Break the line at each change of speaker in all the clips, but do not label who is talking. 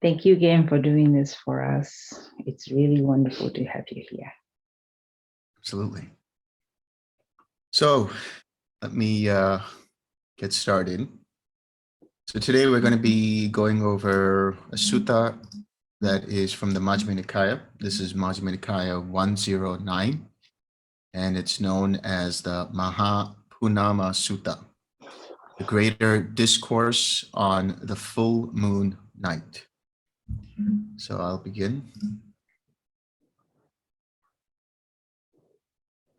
Thank you again for doing this for us. It's really wonderful to have you here.
Absolutely. So let me get started. So today we're going to be going over a sutta that is from the Majjhima Nikaya. This is Majjhima Nikaya 109, and it's known as the Mahapunama Sutta, the Greater Discourse on the Full Moon Night. So I'll begin.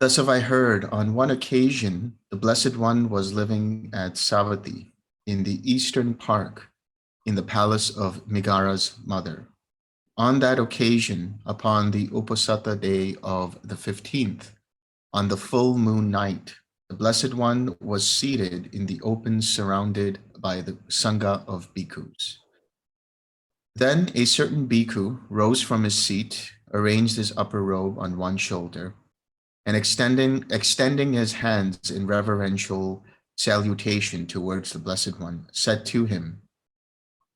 Thus have I heard, on one occasion, the Blessed One was living at Savatthi in the eastern park in the palace of Migara's mother. On that occasion, upon the Uposatha day of the 15th, on the full moon night, the Blessed One was seated in the open surrounded by the Sangha of bhikkhus. Then a certain bhikkhu rose from his seat, arranged his upper robe on one shoulder, and extending his hands in reverential salutation towards the Blessed One, said to him,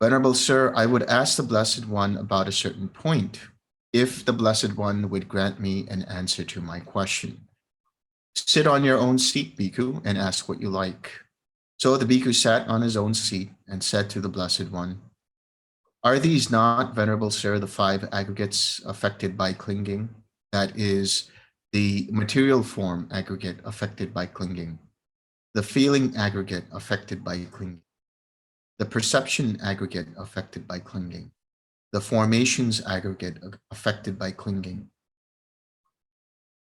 Venerable Sir, I would ask the Blessed One about a certain point, if the Blessed One would grant me an answer to my question. Sit on your own seat, bhikkhu, and ask what you like. So the bhikkhu sat on his own seat and said to the Blessed One, Are these not, Venerable Sir, the 5 aggregates affected by clinging? That is, the material form aggregate affected by clinging, the feeling aggregate affected by clinging, the perception aggregate affected by clinging, the formations aggregate affected by clinging,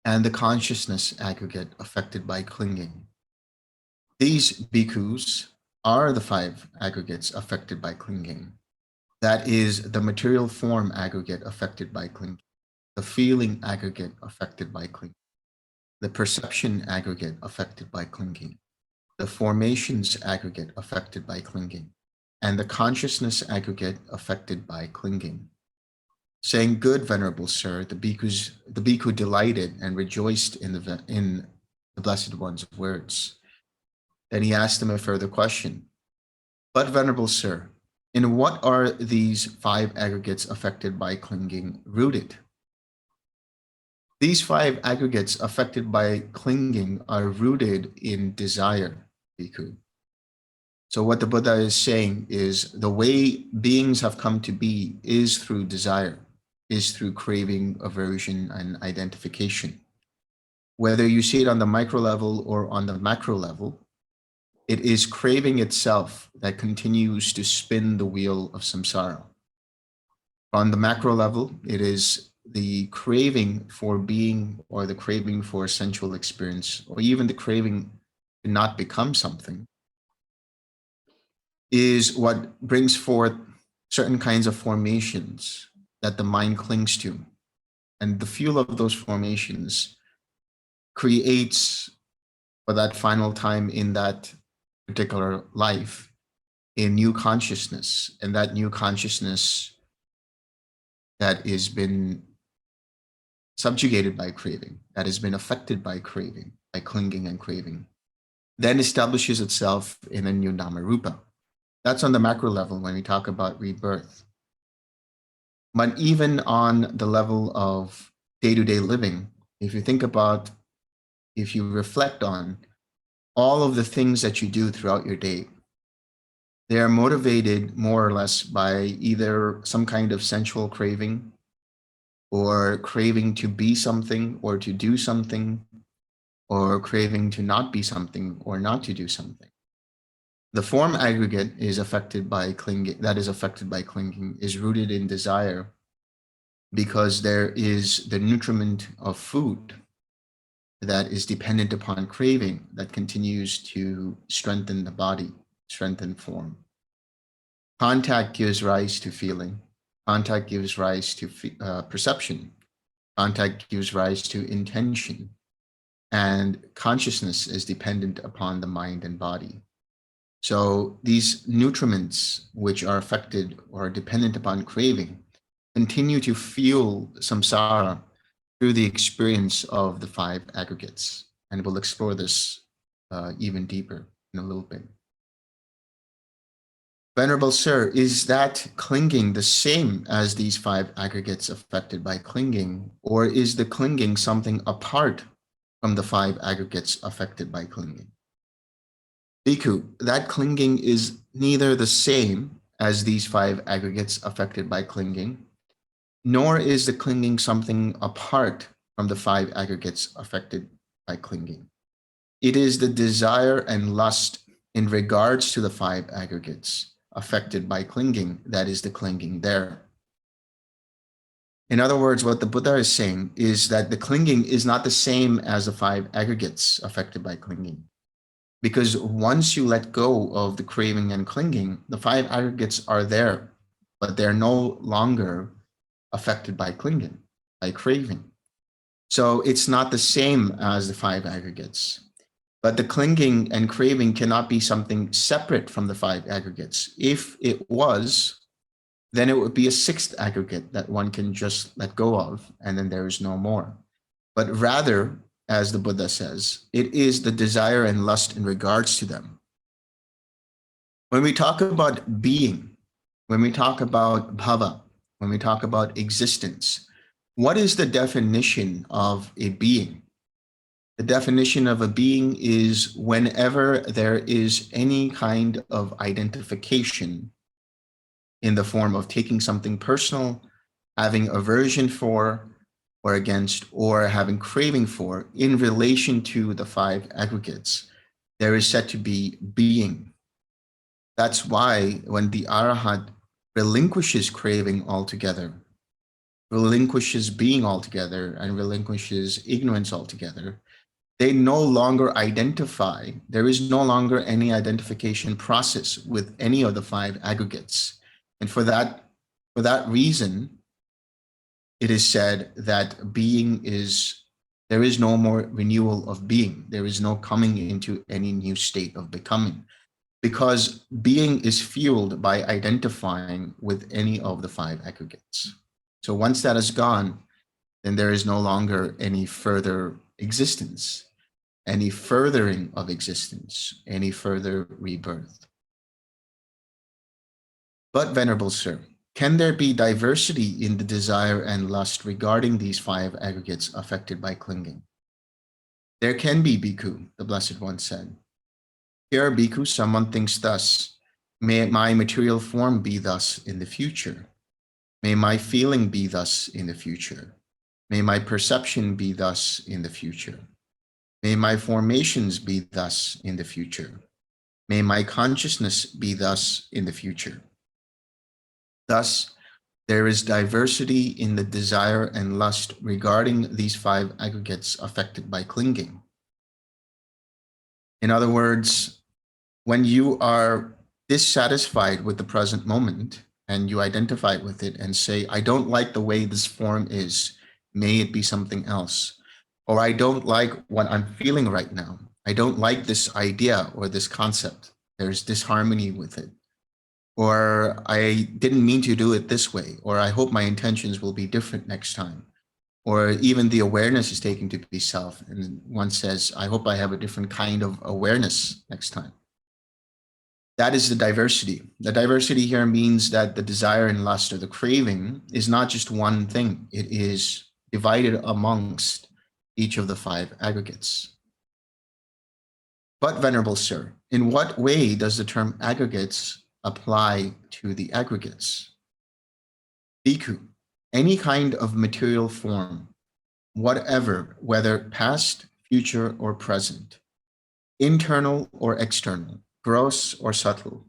and the consciousness aggregate affected by clinging. These bhikkhus are the 5 aggregates affected by clinging. That is, the material form aggregate affected by clinging, the feeling aggregate affected by clinging, the perception aggregate affected by clinging, the formations aggregate affected by clinging, and the consciousness aggregate affected by clinging. Saying, Good, Venerable Sir, the bhikkhu delighted and rejoiced in the Blessed One's words. Then he asked him a further question. But, Venerable Sir, in what are these 5 aggregates affected by clinging rooted? These 5 aggregates affected by clinging are rooted in desire, bhikkhu. So what the Buddha is saying is the way beings have come to be is through desire, is through craving, aversion, and identification. Whether you see it on the micro level or on the macro level, it is craving itself that continues to spin the wheel of samsara. On the macro level, it is the craving for being or the craving for sensual experience, or even the craving to not become something, is what brings forth certain kinds of formations that the mind clings to. And the fuel of those formations creates, for that final time in that particular life, a new consciousness. And that new consciousness that has been subjugated by craving, that has been affected by craving, by clinging and craving, then establishes itself in a new Dhamma Rupa. That's on the macro level when we talk about rebirth. But even on the level of day-to-day living, if you think about, if you reflect on all of the things that you do throughout your day, they are motivated more or less by either some kind of sensual craving or craving to be something or to do something, or craving to not be something or not to do something. The form aggregate is affected by clinging, that is affected by clinging, is rooted in desire because there is the nutriment of food that is dependent upon craving that continues to strengthen the body, strengthen form. Contact gives rise to feeling. Contact gives rise to perception. Contact gives rise to intention. And consciousness is dependent upon the mind and body. So these nutriments, which are affected or dependent upon craving, continue to fuel samsara through the experience of the 5 aggregates. And we'll explore this even deeper in a little bit. Venerable Sir, is that clinging the same as these 5 aggregates affected by clinging, or is the clinging something apart from the 5 aggregates affected by clinging? Bhikkhu, that clinging is neither the same as these 5 aggregates affected by clinging, nor is the clinging something apart from the 5 aggregates affected by clinging. It is the desire and lust in regards to the 5 aggregates affected by clinging that is the clinging there. In other words, what the Buddha is saying is that the clinging is not the same as the 5 aggregates affected by clinging. Because once you let go of the craving and clinging, the 5 aggregates are there, but they're no longer affected by clinging, by craving. So it's not the same as the 5 aggregates. But the clinging and craving cannot be something separate from the 5 aggregates. If it was, then it would be a 6th aggregate that one can just let go of, and then there is no more. But rather, as the Buddha says, it is the desire and lust in regards to them. When we talk about being, when we talk about bhava, when we talk about existence, what is the definition of a being? The definition of a being is whenever there is any kind of identification in the form of taking something personal, having aversion for or against, or having craving for in relation to the 5 aggregates, there is said to be being. That's why when the Arahant relinquishes craving altogether, relinquishes being altogether, and relinquishes ignorance altogether, they no longer identify, there is no longer any identification process with any of the 5 aggregates. And for that reason, it is said that being is, there is no more renewal of being. There is no coming into any new state of becoming, because being is fueled by identifying with any of the 5 aggregates. So once that is gone, then there is no longer any further existence, any furthering of existence, any further rebirth. But Venerable Sir, can there be diversity in the desire and lust regarding these 5 aggregates affected by clinging? There can be, Bhikkhu, the Blessed One said. Here, Bhikkhu, someone thinks thus: may my material form be thus in the future. May my feeling be thus in the future. May my perception be thus in the future. May my formations be thus in the future. May my consciousness be thus in the future. Thus, there is diversity in the desire and lust regarding these 5 aggregates affected by clinging. In other words, when you are dissatisfied with the present moment and you identify with it and say, I don't like the way this form is, may it be something else. Or I don't like what I'm feeling right now. I don't like this idea or this concept. There's disharmony with it. Or I didn't mean to do it this way, or I hope my intentions will be different next time. Or even the awareness is taken to be self, and one says, I hope I have a different kind of awareness next time. That is the diversity. The diversity here means that the desire and lust or the craving is not just one thing. It is divided amongst each of the 5 aggregates. But Venerable Sir, in what way does the term aggregates apply to the aggregates? Bhikkhu, any kind of material form, whatever, whether past, future, or present, internal or external, gross or subtle,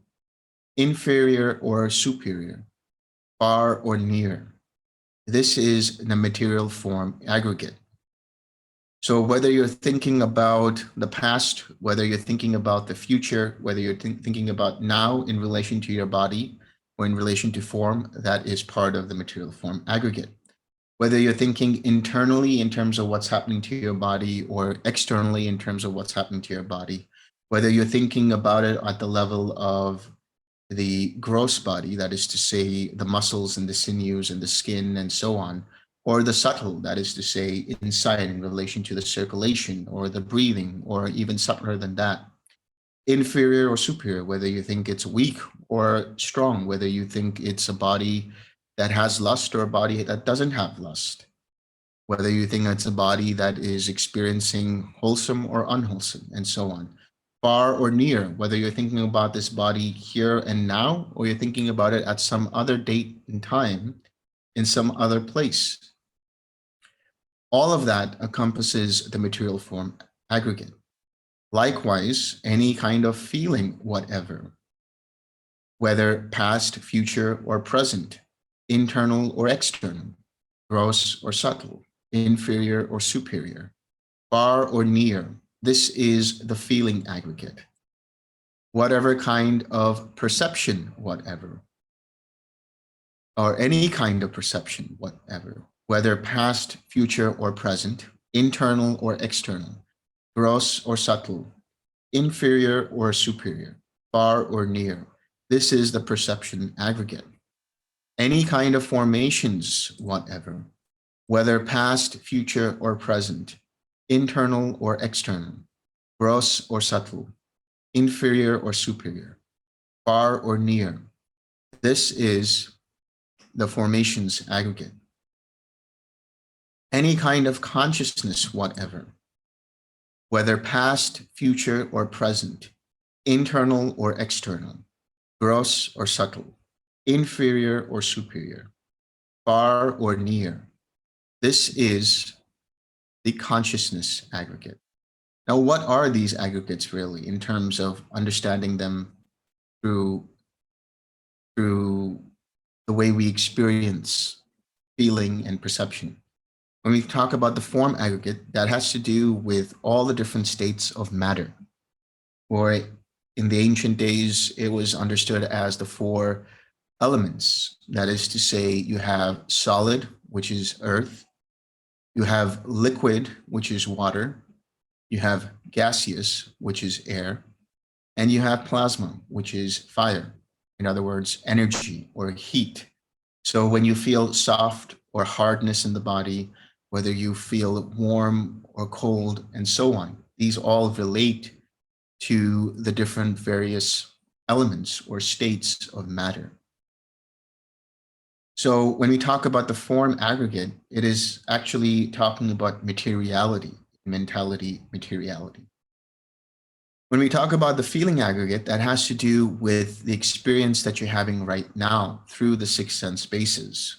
inferior or superior, far or near, this is the material form aggregate. So whether you're thinking about the past, whether you're thinking about the future, whether you're thinking about now in relation to your body or in relation to form, that is part of the material form aggregate. Whether you're thinking internally in terms of what's happening to your body or externally in terms of what's happening to your body, whether you're thinking about it at the level of the gross body, that is to say, the muscles and the sinews and the skin and so on, or the subtle, that is to say, inside in relation to the circulation or the breathing, or even subtler than that. inferior or superior, whether you think it's weak or strong, whether you think it's a body that has lust or a body that doesn't have lust, whether you think it's a body that is experiencing wholesome or unwholesome, and so on. Far or near, whether you're thinking about this body here and now, or you're thinking about it at some other date and time in some other place. All of that encompasses the material form aggregate. Likewise, any kind of feeling, whatever, whether past, future, or present, internal or external, gross or subtle, inferior or superior, far or near, this is the feeling aggregate. Whatever kind of perception, whatever, or any kind of perception, whatever, whether past, future, or present, internal or external, gross or subtle, inferior or superior, far or near. This is the perception aggregate. Any kind of formations, whatever, whether past, future, or present, internal or external, gross or subtle, inferior or superior, far or near. This is the formations aggregate. Any kind of consciousness, whatever, whether past, future, or present, internal or external, gross or subtle, inferior or superior, far or near. This is the consciousness aggregate. Now, what are these aggregates really in terms of understanding them through the way we experience feeling and perception? When we talk about the form aggregate, that has to do with all the different states of matter. Or in the ancient days, it was understood as the four elements. That is to say, you have solid, which is earth. You have liquid, which is water. You have gaseous, which is air. And you have plasma, which is fire. In other words, energy or heat. So when you feel soft or hardness in the body, whether you feel warm or cold and so on, these all relate to the different various elements or states of matter. So when we talk about the form aggregate, it is actually talking about materiality, mentality, materiality. When we talk about the feeling aggregate, that has to do with the experience that you're having right now through the six sense bases.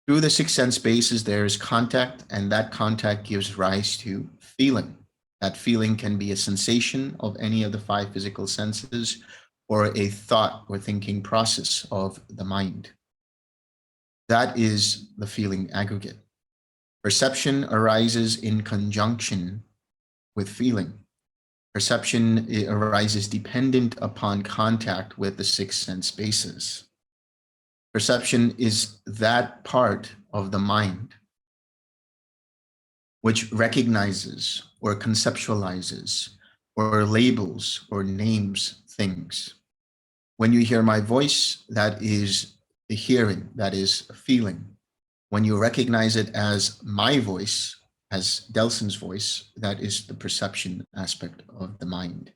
Through the six sense bases, there is contact, and that contact gives rise to feeling. That feeling can be a sensation of any of the five physical senses or a thought or thinking process of the mind. That is the feeling aggregate. Perception arises in conjunction with feeling. Perception arises dependent upon contact with the six sense bases. Perception is that part of the mind which recognizes or conceptualizes or labels or names things. When you hear my voice, that is the hearing, that is a feeling. When you recognize it as my voice, as Delson's voice, that is the perception aspect of the mind.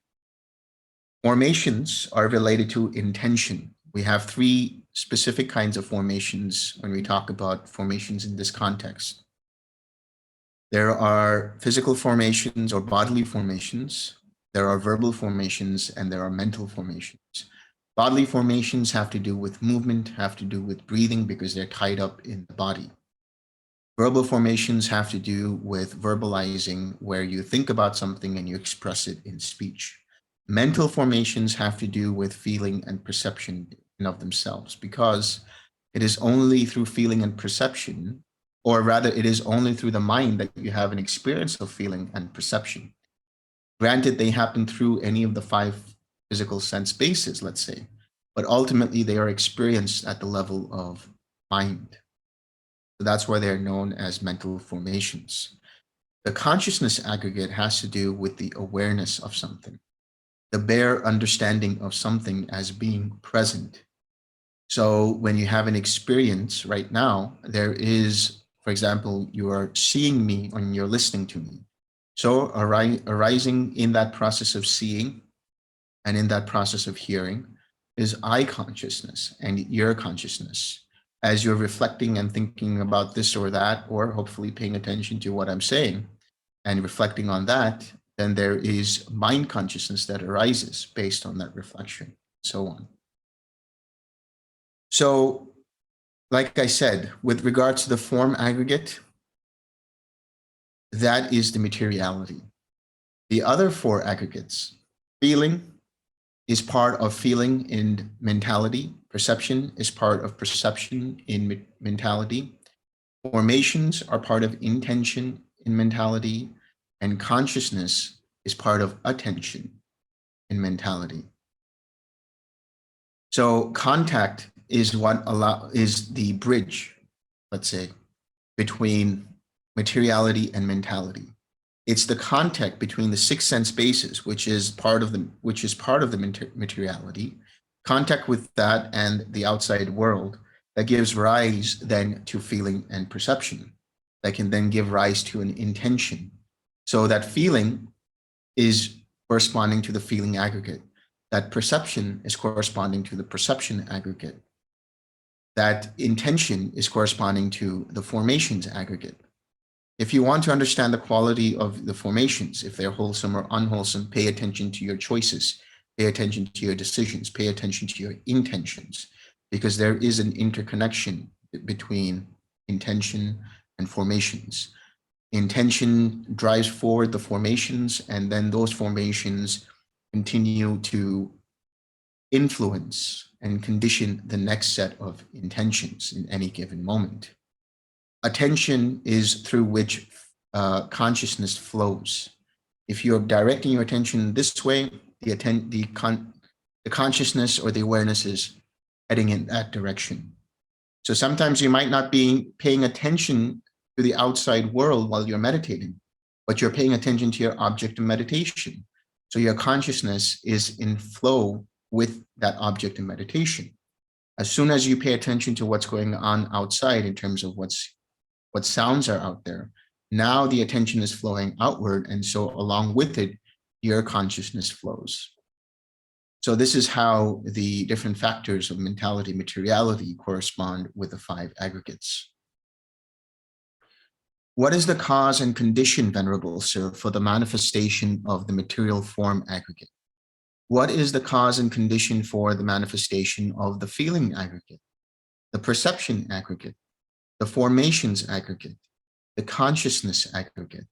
Formations are related to intention. We have three specific kinds of formations when we talk about formations in this context. There are physical formations or bodily formations, there are verbal formations, and there are mental formations. Bodily formations have to do with movement, have to do with breathing because they're tied up in the body. Verbal formations have to do with verbalizing, where you think about something and you express it in speech. Mental formations have to do with feeling and perception in of themselves, because it is only through feeling and perception, or rather it is only through the mind that you have an experience of feeling and perception. Granted, they happen through any of the five physical sense bases, let's say, but ultimately they are experienced at the level of mind. So that's why they're known as mental formations. The consciousness aggregate has to do with the awareness of something, the bare understanding of something as being present. So when you have an experience right now, there is, for example, you are seeing me and you're listening to me. So arising in that process of seeing, And in that process of hearing is I consciousness and your consciousness. As you're reflecting and thinking about this or that, or hopefully paying attention to what I'm saying and reflecting on that, then there is mind consciousness that arises based on that reflection, so on. So, like I said, with regards to the form aggregate, that is the materiality. The other four aggregates, feeling is part of feeling in mentality, perception is part of perception in mentality, formations are part of intention in mentality, and consciousness is part of attention in mentality. So contact is what is the bridge, let's say, between materiality and mentality. It's the contact between the six sense bases, which is part of the materiality, contact with that and the outside world that gives rise then to feeling and perception, that can then give rise to an intention. So that feeling is corresponding to the feeling aggregate. That perception is corresponding to the perception aggregate. That intention is corresponding to the formations aggregate. If you want to understand the quality of the formations, if they're wholesome or unwholesome, pay attention to your choices, pay attention to your decisions, pay attention to your intentions, because there is an interconnection between intention and formations. Intention drives forward the formations, and then those formations continue to influence and condition the next set of intentions in any given moment. Attention is through which consciousness flows. If you're directing your attention this way, the consciousness or the awareness is heading in that direction. So sometimes you might not be paying attention to the outside world while you're meditating, but you're paying attention to your object of meditation. So your consciousness is in flow with that object of meditation. As soon as you pay attention to what's going on outside in terms of what sounds are out there, now the attention is flowing outward, and so along with it, your consciousness flows. So this is how the different factors of mentality, materiality correspond with the five aggregates. What is the cause and condition, Venerable Sir, for the manifestation of the material form aggregate? What is the cause and condition for the manifestation of the feeling aggregate, the perception aggregate, the formations aggregate, the consciousness aggregate?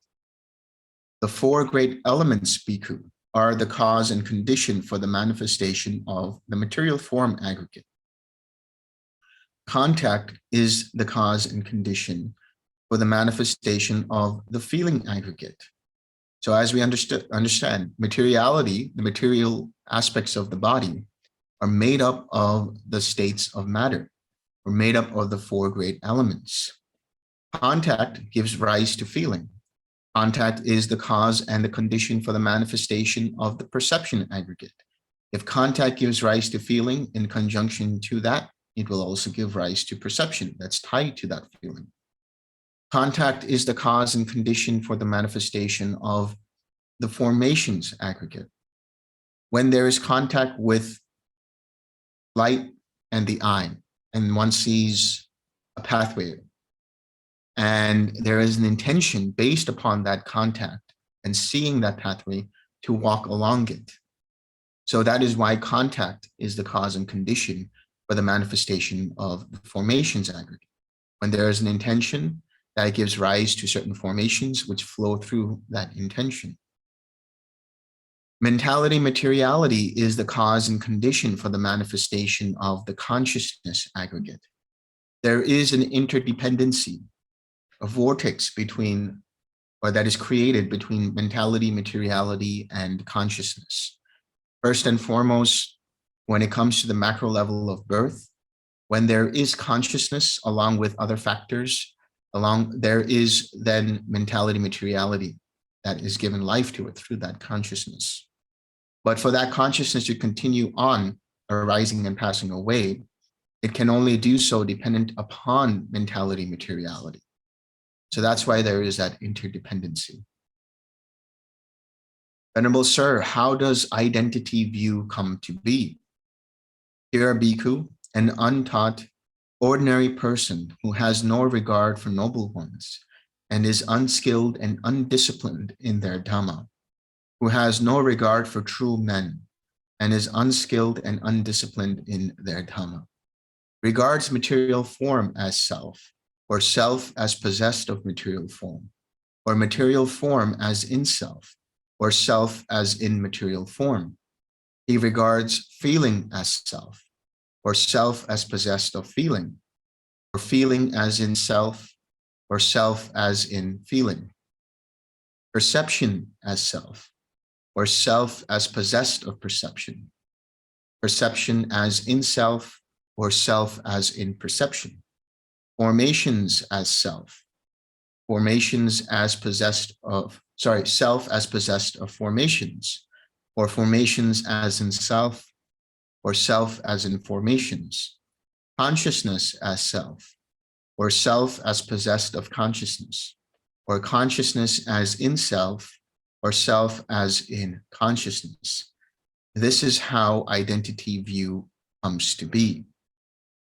The four great elements, Bhikkhu, are the cause and condition for the manifestation of the material form aggregate. Contact is the cause and condition for the manifestation of the feeling aggregate. So as we understand, materiality, the material aspects of the body, are made up of the states of matter, or made up of the four great elements. Contact gives rise to feeling. Contact is the cause and the condition for the manifestation of the perception aggregate. If contact gives rise to feeling, in conjunction to that, it will also give rise to perception that's tied to that feeling. Contact is the cause and condition for the manifestation of the formations aggregate. When there is contact with light and the eye, and one sees a pathway, and there is an intention based upon that contact and seeing that pathway to walk along it. So that is why contact is the cause and condition for the manifestation of the formations aggregate. When there is an intention, that gives rise to certain formations which flow through that intention. Mentality, materiality is the cause and condition for the manifestation of the consciousness aggregate. There is an interdependency, a vortex between, or that is created between mentality, materiality, and consciousness. First and foremost, when it comes to the macro level of birth, when there is consciousness along with other factors, there is then mentality, materiality that is given life to it through that consciousness. But for that consciousness to continue on arising and passing away, it can only do so dependent upon mentality, materiality. So that's why there is that interdependency. Venerable Sir, how does identity view come to be? Here, bhikkhu, an untaught, ordinary person who has no regard for noble ones and is unskilled and undisciplined in their Dhamma, who has no regard for true men and is unskilled and undisciplined in their Dhamma, regards material form as self, or self as possessed of material form, or material form as in self, or self as in material form. He regards feeling as self, or self as possessed of feeling, or feeling as in self, or self as in feeling. Perception as self, or self as possessed of perception. Perception as in self, or self as in perception. Formations as self, formations as possessed of, self as possessed of formations, or formations as in self, or self as in formations. Consciousness as self, or self as possessed of consciousness, or consciousness as in self, or self as in consciousness. This is how identity view comes to be.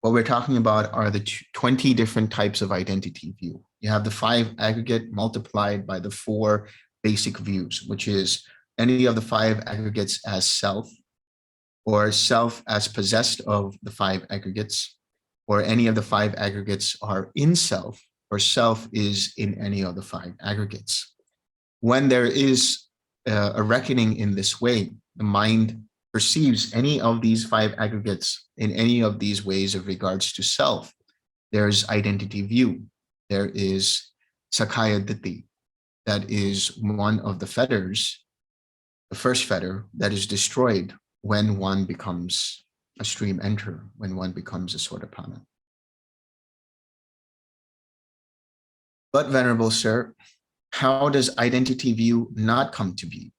What we're talking about are the 20 different types of identity view. You have the 5 aggregate multiplied by the 4 basic views, which is any of the 5 aggregates as self, or self as possessed of the 5 aggregates, or any of the 5 aggregates are in self, or self is in any of the 5 aggregates. When there is a reckoning in this way, the mind perceives any of these 5 aggregates in any of these ways of regards to self. There's identity view. There is Sakkaya Ditthi. That is one of the fetters, the first fetter that is destroyed when one becomes a stream enter, when one becomes a Sotapanna. But Venerable Sir, how does identity view not come to be?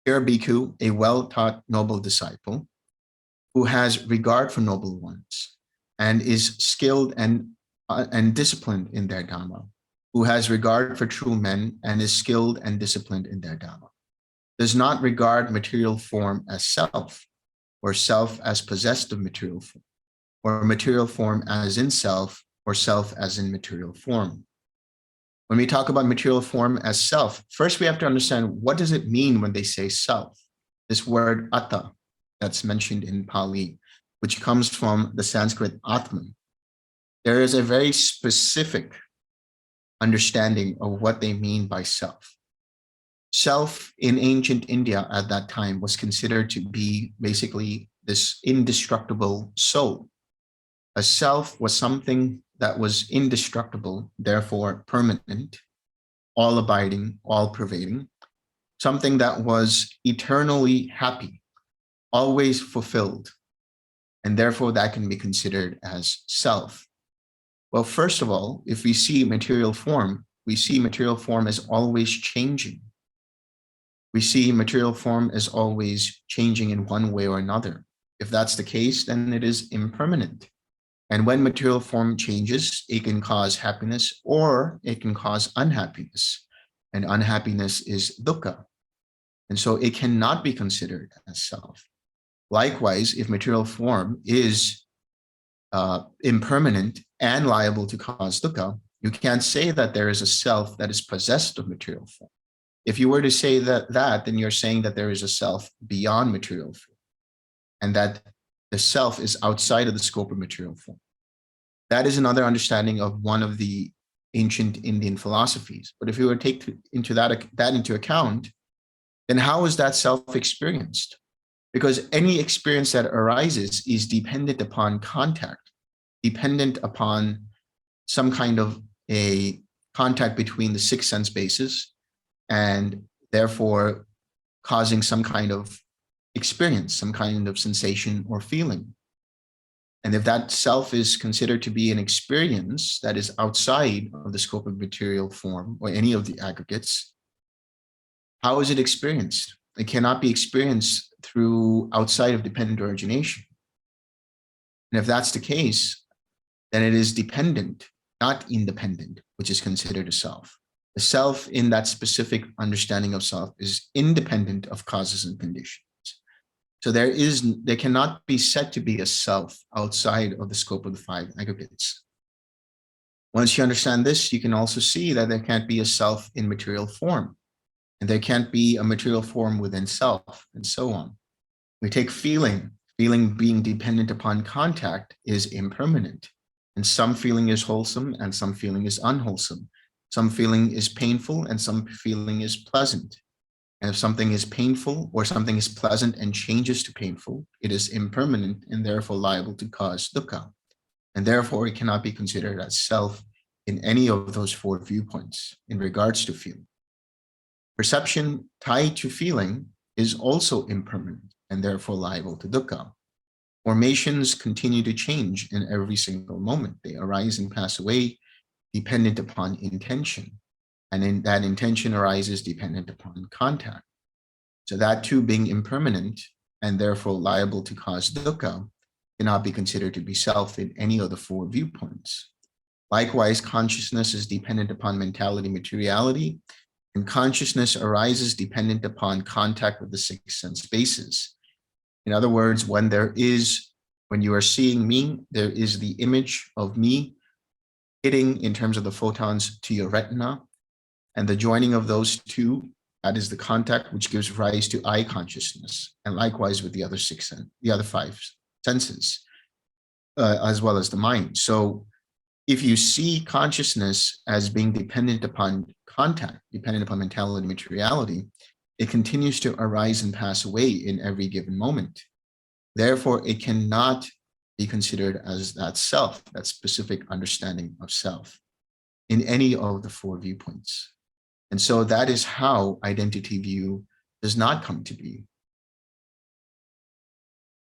Here, bhikkhu, a well-taught noble disciple, who has regard for noble ones and is skilled and disciplined in their Dhamma, who has regard for true men and is skilled and disciplined in their Dhamma, does not regard material form as self, or self as possessed of material form, or material form as in self, or self as in material form. When we talk about material form as self, first we have to understand, what does it mean when they say self? This word atta that's mentioned in Pali, which comes from the Sanskrit atman. There is a very specific understanding of what they mean by self. Self in ancient India at that time was considered to be basically this indestructible soul. A self was something that was indestructible, therefore permanent, all-abiding, all-pervading, something that was eternally happy, always fulfilled, and therefore that can be considered as self. Well, first of all, if we see material form, we see material form as always changing. We see material form as always changing in one way or another. If that's the case, then it is impermanent. And when material form changes, it can cause happiness or it can cause unhappiness. And unhappiness is dukkha. And so it cannot be considered as self. Likewise, if material form is impermanent and liable to cause dukkha, you can't say that there is a self that is possessed of material form. If you were to say that, then you're saying that there is a self beyond material form, and that the self is outside of the scope of material form. That is another understanding of one of the ancient Indian philosophies. But if you were to take that into account, then how is that self experienced? Because any experience that arises is dependent upon contact, dependent upon some kind of a contact between the 6 sense bases, and therefore causing some kind of experience, some kind of sensation or feeling. And if that self is considered to be an experience that is outside of the scope of material form or any of the aggregates, how is it experienced? It cannot be experienced through outside of dependent origination. And if that's the case, then it is dependent, not independent, which is considered a self. The self in that specific understanding of self is independent of causes and conditions. So there cannot be said to be a self outside of the scope of the five aggregates. Once you understand this, you can also see that there can't be a self in material form, and there can't be a material form within self, and so on. We take feeling. Feeling being dependent upon contact is impermanent, and some feeling is wholesome and some feeling is unwholesome. Some feeling is painful and some feeling is pleasant. And if something is painful or something is pleasant and changes to painful, it is impermanent and therefore liable to cause dukkha. And therefore it cannot be considered as self in any of those four viewpoints in regards to feeling. Perception tied to feeling is also impermanent and therefore liable to dukkha. Formations continue to change in every single moment. They arise and pass away dependent upon intention. And in that intention arises dependent upon contact. So that too being impermanent and therefore liable to cause dukkha cannot be considered to be self in any of the four viewpoints. Likewise, consciousness is dependent upon mentality, materiality, and consciousness arises dependent upon contact with the six sense bases. In other words, when you are seeing me, there is the image of me hitting in terms of the photons to your retina, and the joining of those two, that is the contact which gives rise to eye consciousness, and likewise with the other five senses, as well as the mind. So if you see consciousness as being dependent upon contact, dependent upon mentality, materiality, it continues to arise and pass away in every given moment. Therefore, it cannot be considered as that self, that specific understanding of self in any of the four viewpoints. And so that is how identity view does not come to be.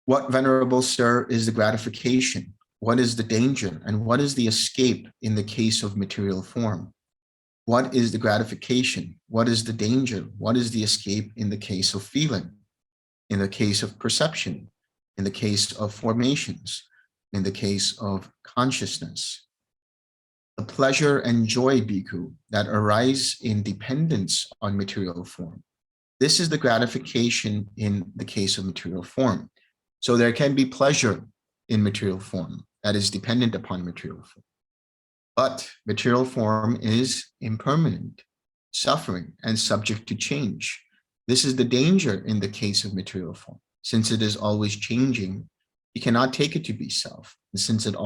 What, Venerable Sir, is the gratification? What is the danger? And what is the escape in the case of material form? What is the gratification? What is the danger? What is the escape in the case of feeling? In the case of perception? In the case of formations? In the case of consciousness? The pleasure and joy, bhikkhu, that arise in dependence on material form. This is the gratification in the case of material form. So there can be pleasure in material form that is dependent upon material form. But material form is impermanent, suffering, and subject to change. This is the danger in the case of material form. Since it is always changing, you cannot take it to be self. And since it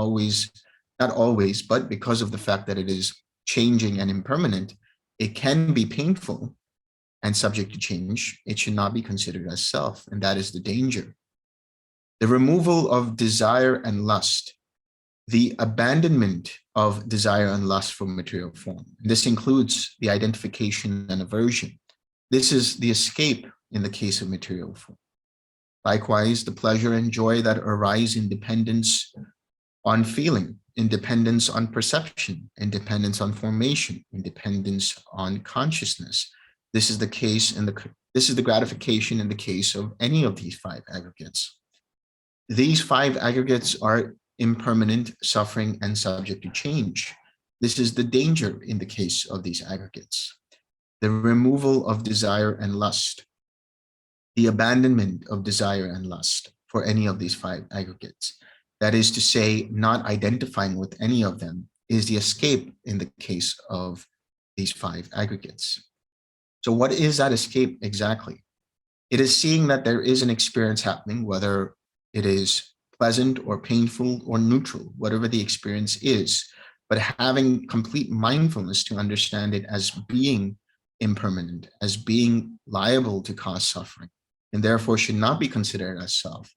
not always, but because of the fact that it is changing and impermanent, it can be painful and subject to change. It should not be considered as self, and that is the danger. The removal of desire and lust, the abandonment of desire and lust from material form. This includes the identification and aversion. This is the escape in the case of material form. Likewise, the pleasure and joy that arise in dependence on feeling, in dependence on perception, in dependence on formation, in dependence on consciousness. This is the case this is the gratification in the case of any of these five aggregates. These five aggregates are impermanent, suffering, and subject to change. This is the danger in the case of these aggregates. The removal of desire and lust, the abandonment of desire and lust for any of these five aggregates. That is to say, not identifying with any of them is the escape in the case of these five aggregates. So what is that escape exactly? It is seeing that there is an experience happening, whether it is pleasant or painful or neutral, whatever the experience is, but having complete mindfulness to understand it as being impermanent, as being liable to cause suffering, and therefore should not be considered as self.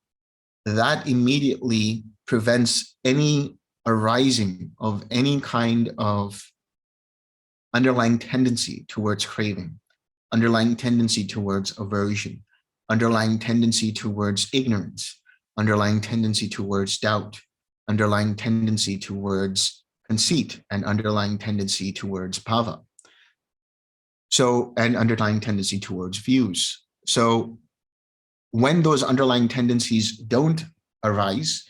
That immediately prevents any arising of any kind of underlying tendency towards craving, underlying tendency towards aversion, underlying tendency towards ignorance, underlying tendency towards doubt, underlying tendency towards conceit, and underlying tendency towards bhava. So, and underlying tendency towards views. So when those underlying tendencies don't arise,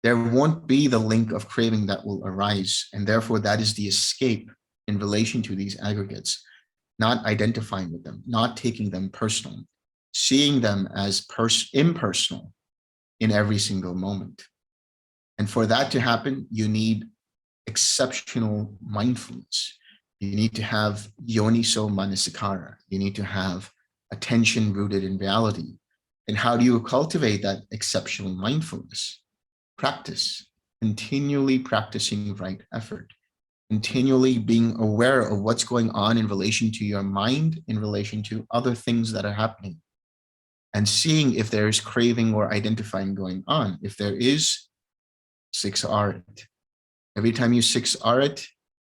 there won't be the link of craving that will arise. And therefore that is the escape in relation to these aggregates, not identifying with them, not taking them personal, seeing them as impersonal in every single moment. And for that to happen, you need exceptional mindfulness. You need to have yoniso manasikara. You need to have attention rooted in reality. And how do you cultivate that exceptional mindfulness? Practice, continually practicing right effort, continually being aware of what's going on in relation to your mind, in relation to other things that are happening, and seeing if there is craving or identifying going on. If there is, 6R it. Every time you 6R it,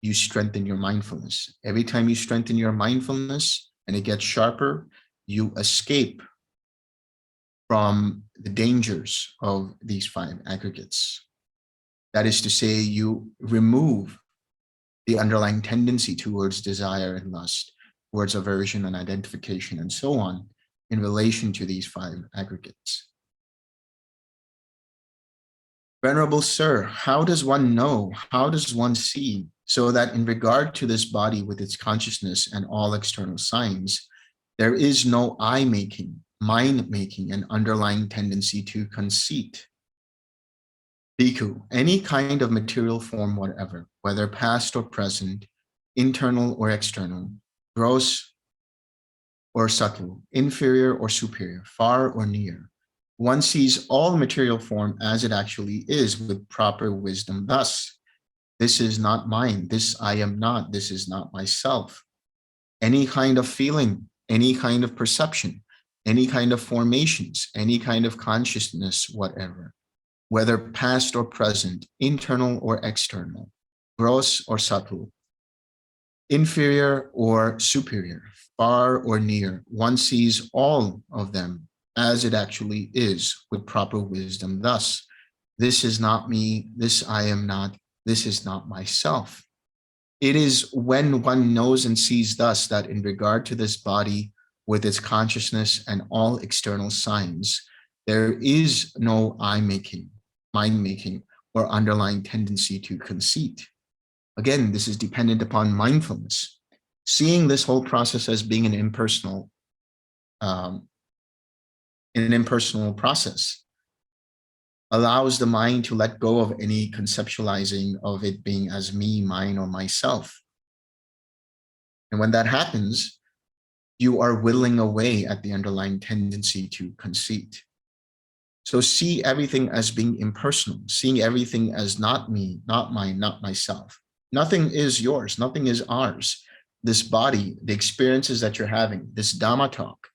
you strengthen your mindfulness. Every time you strengthen your mindfulness and it gets sharper, you escape from the dangers of these 5 aggregates. That is to say, you remove the underlying tendency towards desire and lust, towards aversion and identification, and so on, in relation to these 5 aggregates. Venerable Sir, how does one know, how does one see, so that in regard to this body with its consciousness and all external signs, there is no I-making, mind-making, and underlying tendency to conceit? Bhikkhu, any kind of material form whatever, whether past or present, internal or external, gross or subtle, inferior or superior, far or near, one sees all material form as it actually is with proper wisdom. Thus, this is not mine, this I am not, this is not myself. Any kind of feeling, any kind of perception, any kind of formations, any kind of consciousness, whatever, whether past or present, internal or external, gross or subtle, inferior or superior, far or near, one sees all of them as it actually is with proper wisdom. Thus, this is not me, this I am not, this is not myself. It is when one knows and sees thus that in regard to this body with its consciousness and all external signs, there is no I-making, mind-making, or underlying tendency to conceit. Again, this is dependent upon mindfulness. Seeing this whole process as being an impersonal process allows the mind to let go of any conceptualizing of it being as me, mine, or myself. And when that happens, you are whittling away at the underlying tendency to conceit. So see everything as being impersonal, seeing everything as not me, not mine, not myself. Nothing is yours, nothing is ours. This body, the experiences that you're having, this Dhamma talk,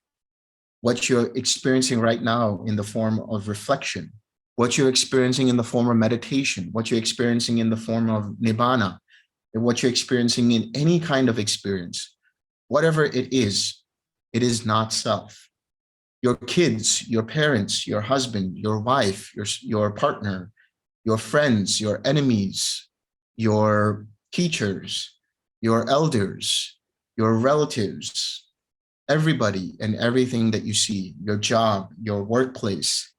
what you're experiencing right now in the form of reflection, what you're experiencing in the form of meditation, what you're experiencing in the form of nibbana, and what you're experiencing in any kind of experience, whatever it is not self. Your kids, your parents, your husband, your wife, your partner, your friends, your enemies, your teachers, your elders, your relatives, everybody and everything that you see, your job, your workplace,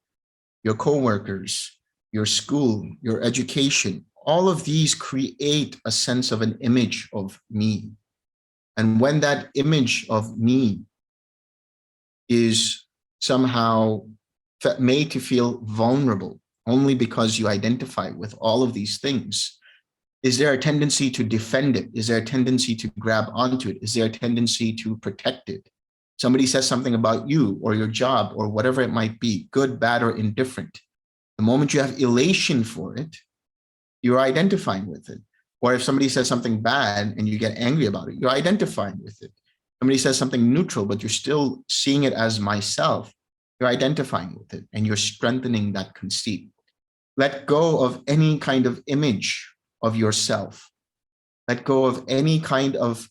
your co-workers, your school, your education, all of these create a sense of an image of me. And when that image of me is somehow made to feel vulnerable only because you identify with all of these things, is there a tendency to defend it? Is there a tendency to grab onto it? Is there a tendency to protect it? Somebody says something about you or your job or whatever it might be, good, bad, or indifferent. The moment you have elation for it, you're identifying with it. Or if somebody says something bad and you get angry about it, you're identifying with it. Somebody says something neutral, but you're still seeing it as myself, you're identifying with it and you're strengthening that conceit. Let go of any kind of image of yourself. Let go of any kind of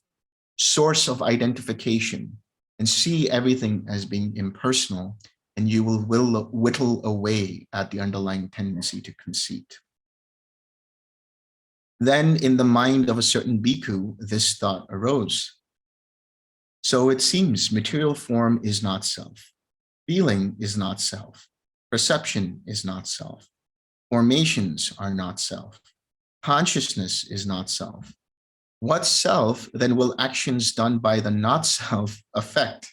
source of identification and see everything as being impersonal, and you will whittle away at the underlying tendency to conceit. Then in the mind of a certain bhikkhu, this thought arose. So it seems material form is not self. Feeling is not self. Perception is not self. Formations are not self. Consciousness is not self. What self then will actions done by the not self affect?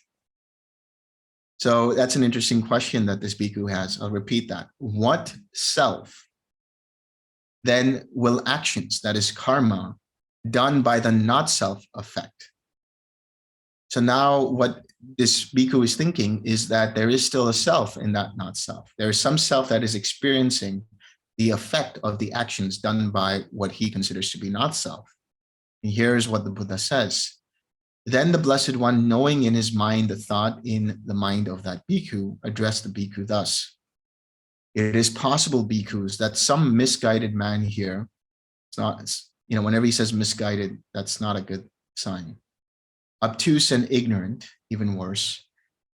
So that's an interesting question that this bhikkhu has. I'll repeat that. What self then will actions, that is karma, done by the not self affect? So now what this bhikkhu is thinking is that there is still a self in that not self. There is some self that is experiencing the effect of the actions done by what he considers to be not self. And here's what the Buddha says. Then the Blessed One, knowing in his mind the thought in the mind of that bhikkhu, addressed the bhikkhu thus. It is possible, bhikkhus, that some misguided man here, it's not, whenever he says misguided, that's not a good sign. Obtuse and ignorant, even worse,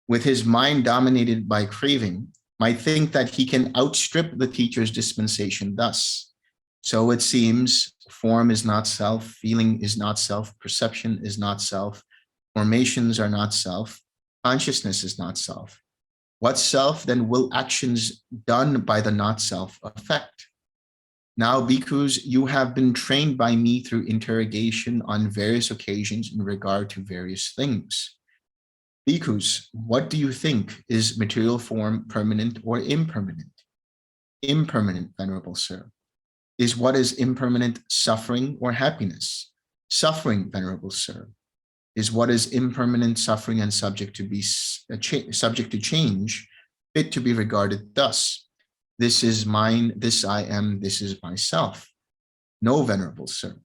with his mind dominated by craving, might think that he can outstrip the teacher's dispensation thus. So it seems form is not self, feeling is not self, perception is not self, formations are not self, consciousness is not self. What self then will actions done by the not self affect? Now, bhikkhus, you have been trained by me through interrogation on various occasions in regard to various things. Bhikkhus, what do you think? Is material form permanent or impermanent? Impermanent, Venerable Sir. Is what is impermanent suffering or happiness? Suffering, Venerable Sir. Is what is impermanent suffering and subject to change, fit to be regarded thus? This is mine, this I am, this is myself. No, Venerable Sir.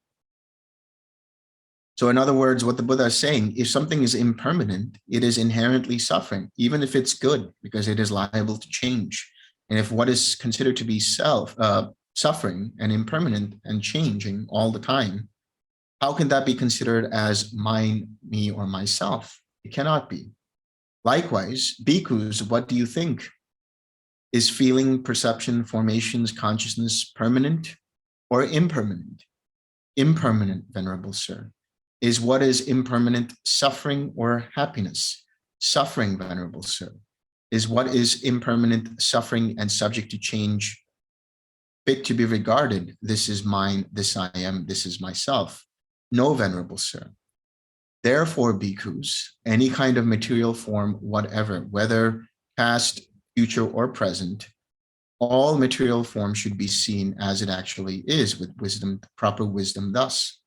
So in other words, what the Buddha is saying, if something is impermanent, it is inherently suffering, even if it's good, because it is liable to change. And if what is considered to be suffering and impermanent and changing all the time, how can that be considered as mine, me, or myself? It cannot be. Likewise, bhikkhus, what do you think? Is feeling, perception, formations, consciousness permanent or impermanent? Impermanent, Venerable Sir. Is what is impermanent suffering or happiness? Suffering, Venerable Sir. Is what is impermanent suffering and subject to change fit to be regarded? This is mine, this I am, this is myself. No, Venerable Sir. Therefore, bhikkhus, any kind of material form, whatever, whether past, future, or present, all material form should be seen as it actually is with wisdom, proper wisdom thus.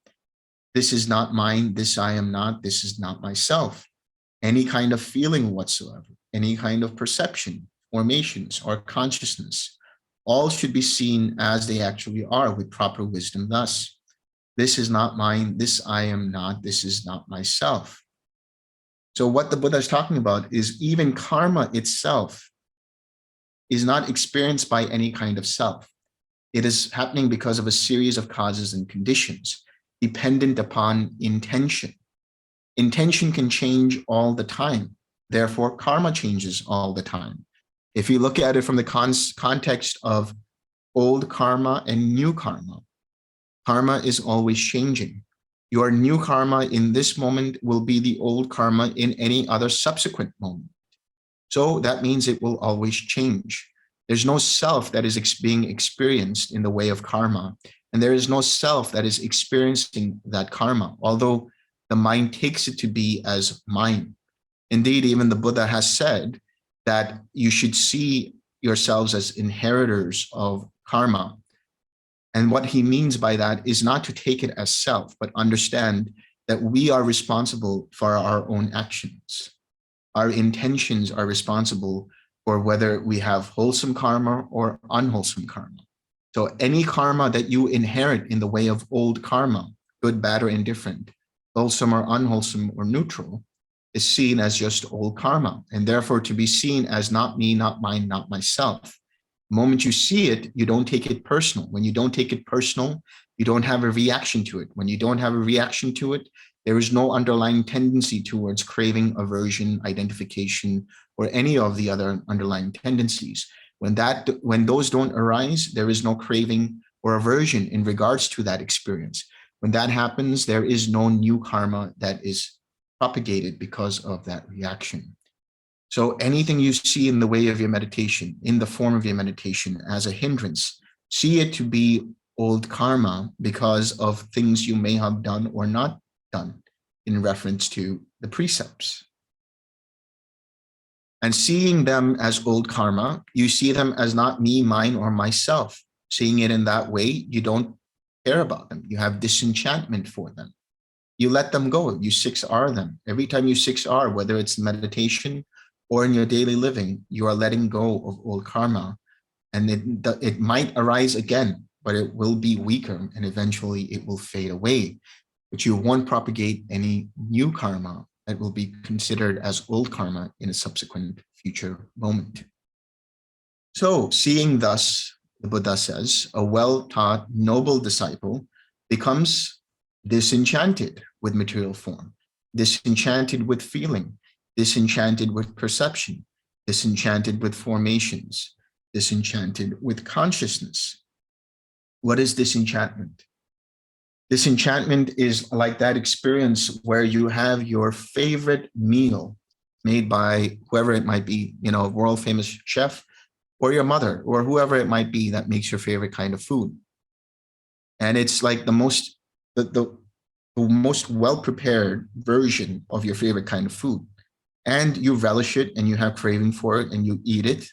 This is not mine, this I am not, this is not myself. Any kind of feeling whatsoever, any kind of perception, formations, or consciousness, all should be seen as they actually are with proper wisdom thus. This is not mine, this I am not, this is not myself. So what the Buddha is talking about is even karma itself is not experienced by any kind of self. It is happening because of a series of causes and conditions dependent upon intention. Intention can change all the time. Therefore, karma changes all the time. If you look at it from the context of old karma and new karma, karma is always changing. Your new karma in this moment will be the old karma in any other subsequent moment. So that means it will always change. There's no self that is being experienced in the way of karma, and there is no self that is experiencing that karma, although the mind takes it to be as mine. Indeed, even the Buddha has said that you should see yourselves as inheritors of karma. And what he means by that is not to take it as self, but understand that we are responsible for our own actions. Our intentions are responsible for whether we have wholesome karma or unwholesome karma. So any karma that you inherit in the way of old karma, good, bad, or indifferent, wholesome or unwholesome or neutral, is seen as just old karma, and therefore to be seen as not me, not mine, not myself. The moment you see it, you don't take it personal. When you don't take it personal, you don't have a reaction to it. When you don't have a reaction to it, there is no underlying tendency towards craving, aversion, identification, or any of the other underlying tendencies. When those don't arise, there is no craving or aversion in regards to that experience. When that happens, there is no new karma that is propagated because of that reaction. So anything you see in the way of your meditation, in the form of your meditation as a hindrance, see it to be old karma because of things you may have done or not done in reference to the precepts. And seeing them as old karma, you see them as not me, mine, or myself. Seeing it in that way, you don't care about them. You have disenchantment for them. You let them go. You 6R them. Every time you 6R, whether it's meditation or in your daily living, you are letting go of old karma. And it might arise again, but it will be weaker and eventually it will fade away. But you won't propagate any new karma that will be considered as old karma in a subsequent future moment. So, seeing thus, the Buddha says, a well-taught, noble disciple becomes disenchanted with material form, disenchanted with feeling, disenchanted with perception, disenchanted with formations, disenchanted with consciousness. What is disenchantment? Disenchantment is like that experience where you have your favorite meal made by whoever it might be, a world famous chef, or your mother, or whoever it might be that makes your favorite kind of food. And it's like the most well-prepared version of your favorite kind of food. And you relish it and you have craving for it and you eat it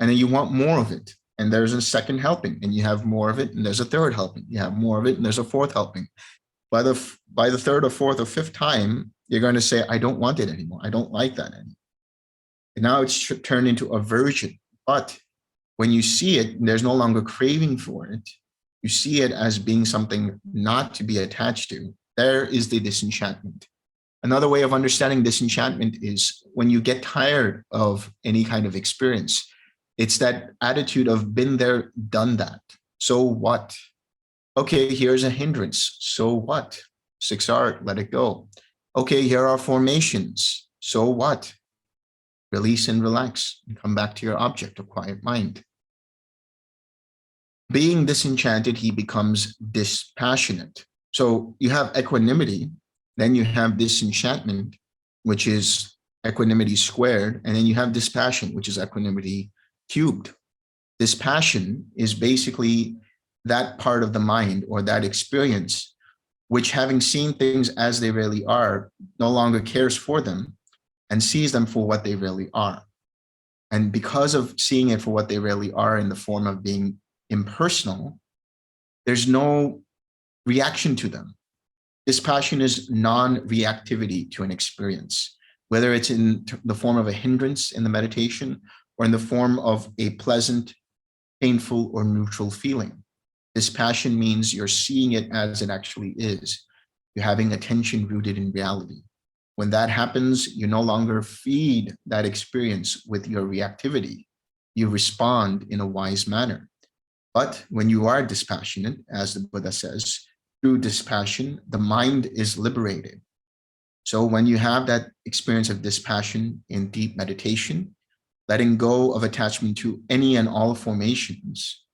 and then you want more of it. And there's a second helping and you have more of it and there's a third helping. You have more of it and there's a fourth helping. By the third or fourth or fifth time, you're going to say, I don't want it anymore. I don't like that anymore. And now it's turned into aversion. But when you see it, there's no longer craving for it. You see it as being something not to be attached to. There is the disenchantment. Another way of understanding disenchantment is when you get tired of any kind of experience, it's that attitude of been there, done that. So what? Okay, here's a hindrance. So what? 6R, let it go. Okay, here are formations. So what? Release and relax and come back to your object of quiet mind. Being disenchanted, he becomes dispassionate. So you have equanimity, then you have disenchantment, which is equanimity squared, and then you have dispassion, which is equanimity cubed. Dispassion is basically that part of the mind or that experience which, having seen things as they really are, no longer cares for them and sees them for what they really are. And because of seeing it for what they really are in the form of being impersonal, there's no reaction to them. Dispassion is non-reactivity to an experience, whether it's in the form of a hindrance in the meditation or in the form of a pleasant, painful, or neutral feeling. Dispassion means you're seeing it as it actually is. You're having attention rooted in reality. When that happens, you no longer feed that experience with your reactivity. You respond in a wise manner. But when you are dispassionate, as the Buddha says, through dispassion, the mind is liberated. So when you have that experience of dispassion in deep meditation, letting go of attachment to any and all formations,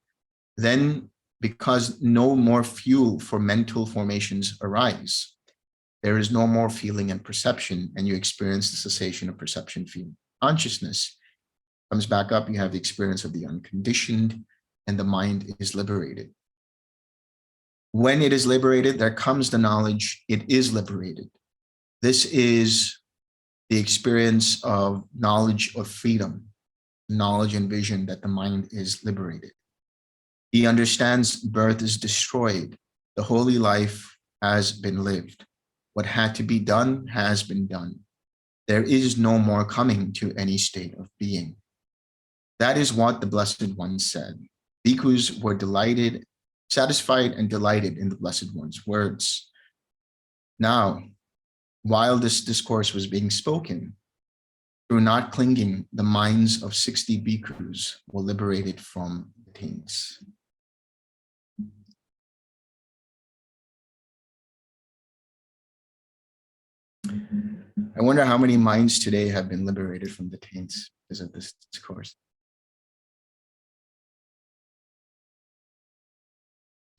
then because no more fuel for mental formations arise, there is no more feeling and perception, and you experience the cessation of perception, feeling. Consciousness comes back up, you have the experience of the unconditioned, and the mind is liberated. When it is liberated, there comes the knowledge it is liberated. This is the experience of knowledge of freedom, knowledge and vision that the mind is liberated. He understands birth is destroyed. The holy life has been lived. What had to be done has been done. There is no more coming to any state of being. That is what the Blessed One said. Bhikkhus were delighted, satisfied and delighted in the Blessed One's words. Now, while this discourse was being spoken, through not clinging, the minds of 60 bhikkhus were liberated from the taints. I wonder how many minds today have been liberated from the taints because of this discourse.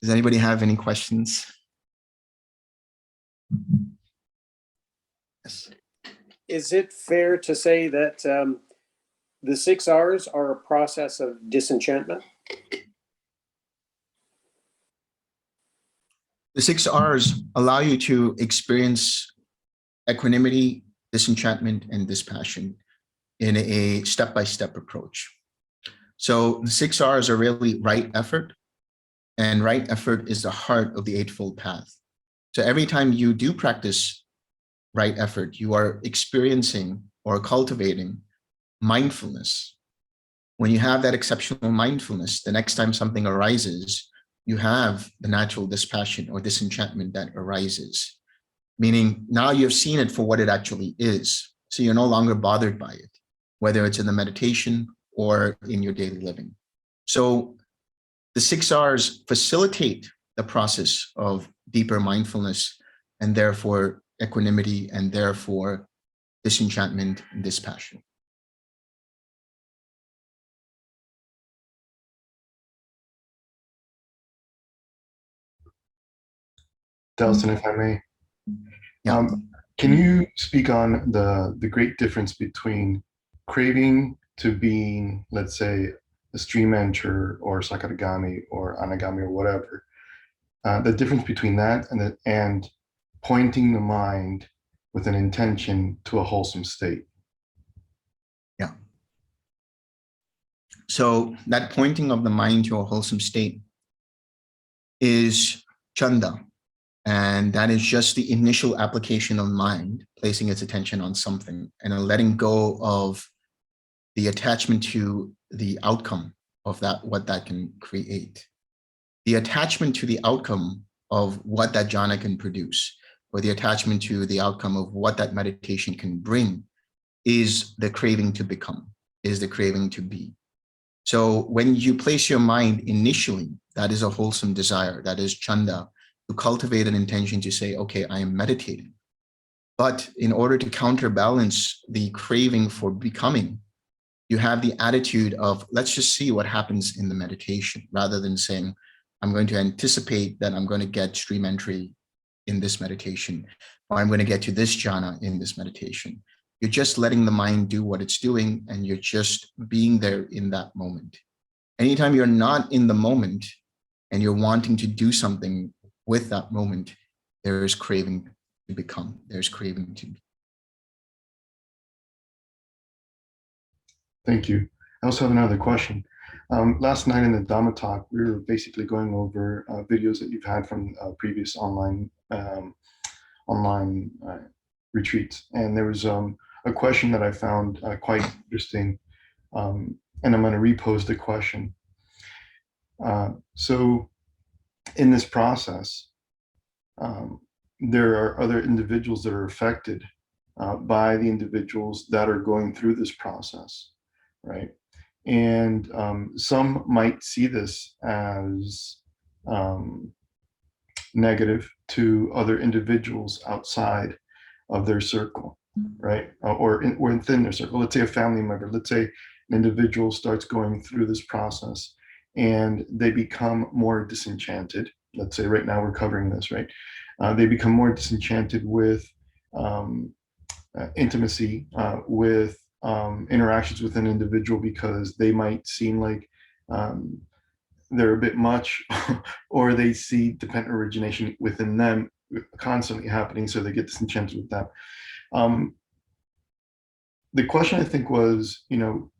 Does anybody have any questions? Yes.
Is it fair to say that the 6 R's are a process of disenchantment?
The 6 R's allow you to experience equanimity, disenchantment, and dispassion in a step-by-step approach. So the 6 R's are really right effort, and right effort is the heart of the Eightfold Path. So every time you do practice right effort, you are experiencing or cultivating mindfulness. When you have that exceptional mindfulness, the next time something arises, you have the natural dispassion or disenchantment that arises, meaning now you've seen it for what it actually is. So you're no longer bothered by it, whether it's in the meditation or in your daily living. So the 6 R's facilitate the process of deeper mindfulness and therefore equanimity and therefore disenchantment and dispassion.
Delson, if I may.
Yeah.
Can you speak on the great difference between craving to being, let's say, a stream enterer or sakadagami or anagami or whatever, the difference between that and pointing the mind with an intention to a wholesome state?
Yeah. So that pointing of the mind to a wholesome state is chanda. And that is just the initial application of mind, placing its attention on something and letting go of the attachment to the outcome of that, what that can create. The attachment to the outcome of what that jhana can produce, or the attachment to the outcome of what that meditation can bring, is the craving to become, is the craving to be. So when you place your mind initially, that is a wholesome desire, that is chanda, to cultivate an intention to say, okay, I am meditating. But in order to counterbalance the craving for becoming, you have the attitude of, let's just see what happens in the meditation, rather than saying, I'm going to anticipate that I'm going to get stream entry in this meditation, or I'm going to get to this jhana in this meditation. You're just letting the mind do what it's doing, and you're just being there in that moment. Anytime you're not in the moment and you're wanting to do something with that moment, there is craving to become, there's craving to be.
Thank you. I also have another question. Last night in the Dhamma talk, we were basically going over videos that you've had from previous online retreats, and there was a question that I found quite interesting, and I'm going to repose the question. So in this process, there are other individuals that are affected by the individuals that are going through this process, right? And some might see this as negative to other individuals outside of their circle, right? Or within their circle. Let's say a family member, let's say an individual starts going through this process and they become more disenchanted. Let's say right now we're covering this, right? They become more disenchanted with intimacy, with interactions with an individual, because they might seem like they're a bit much, or they see dependent origination within them constantly happening, so they get disenchanted with that. The question, I think, was,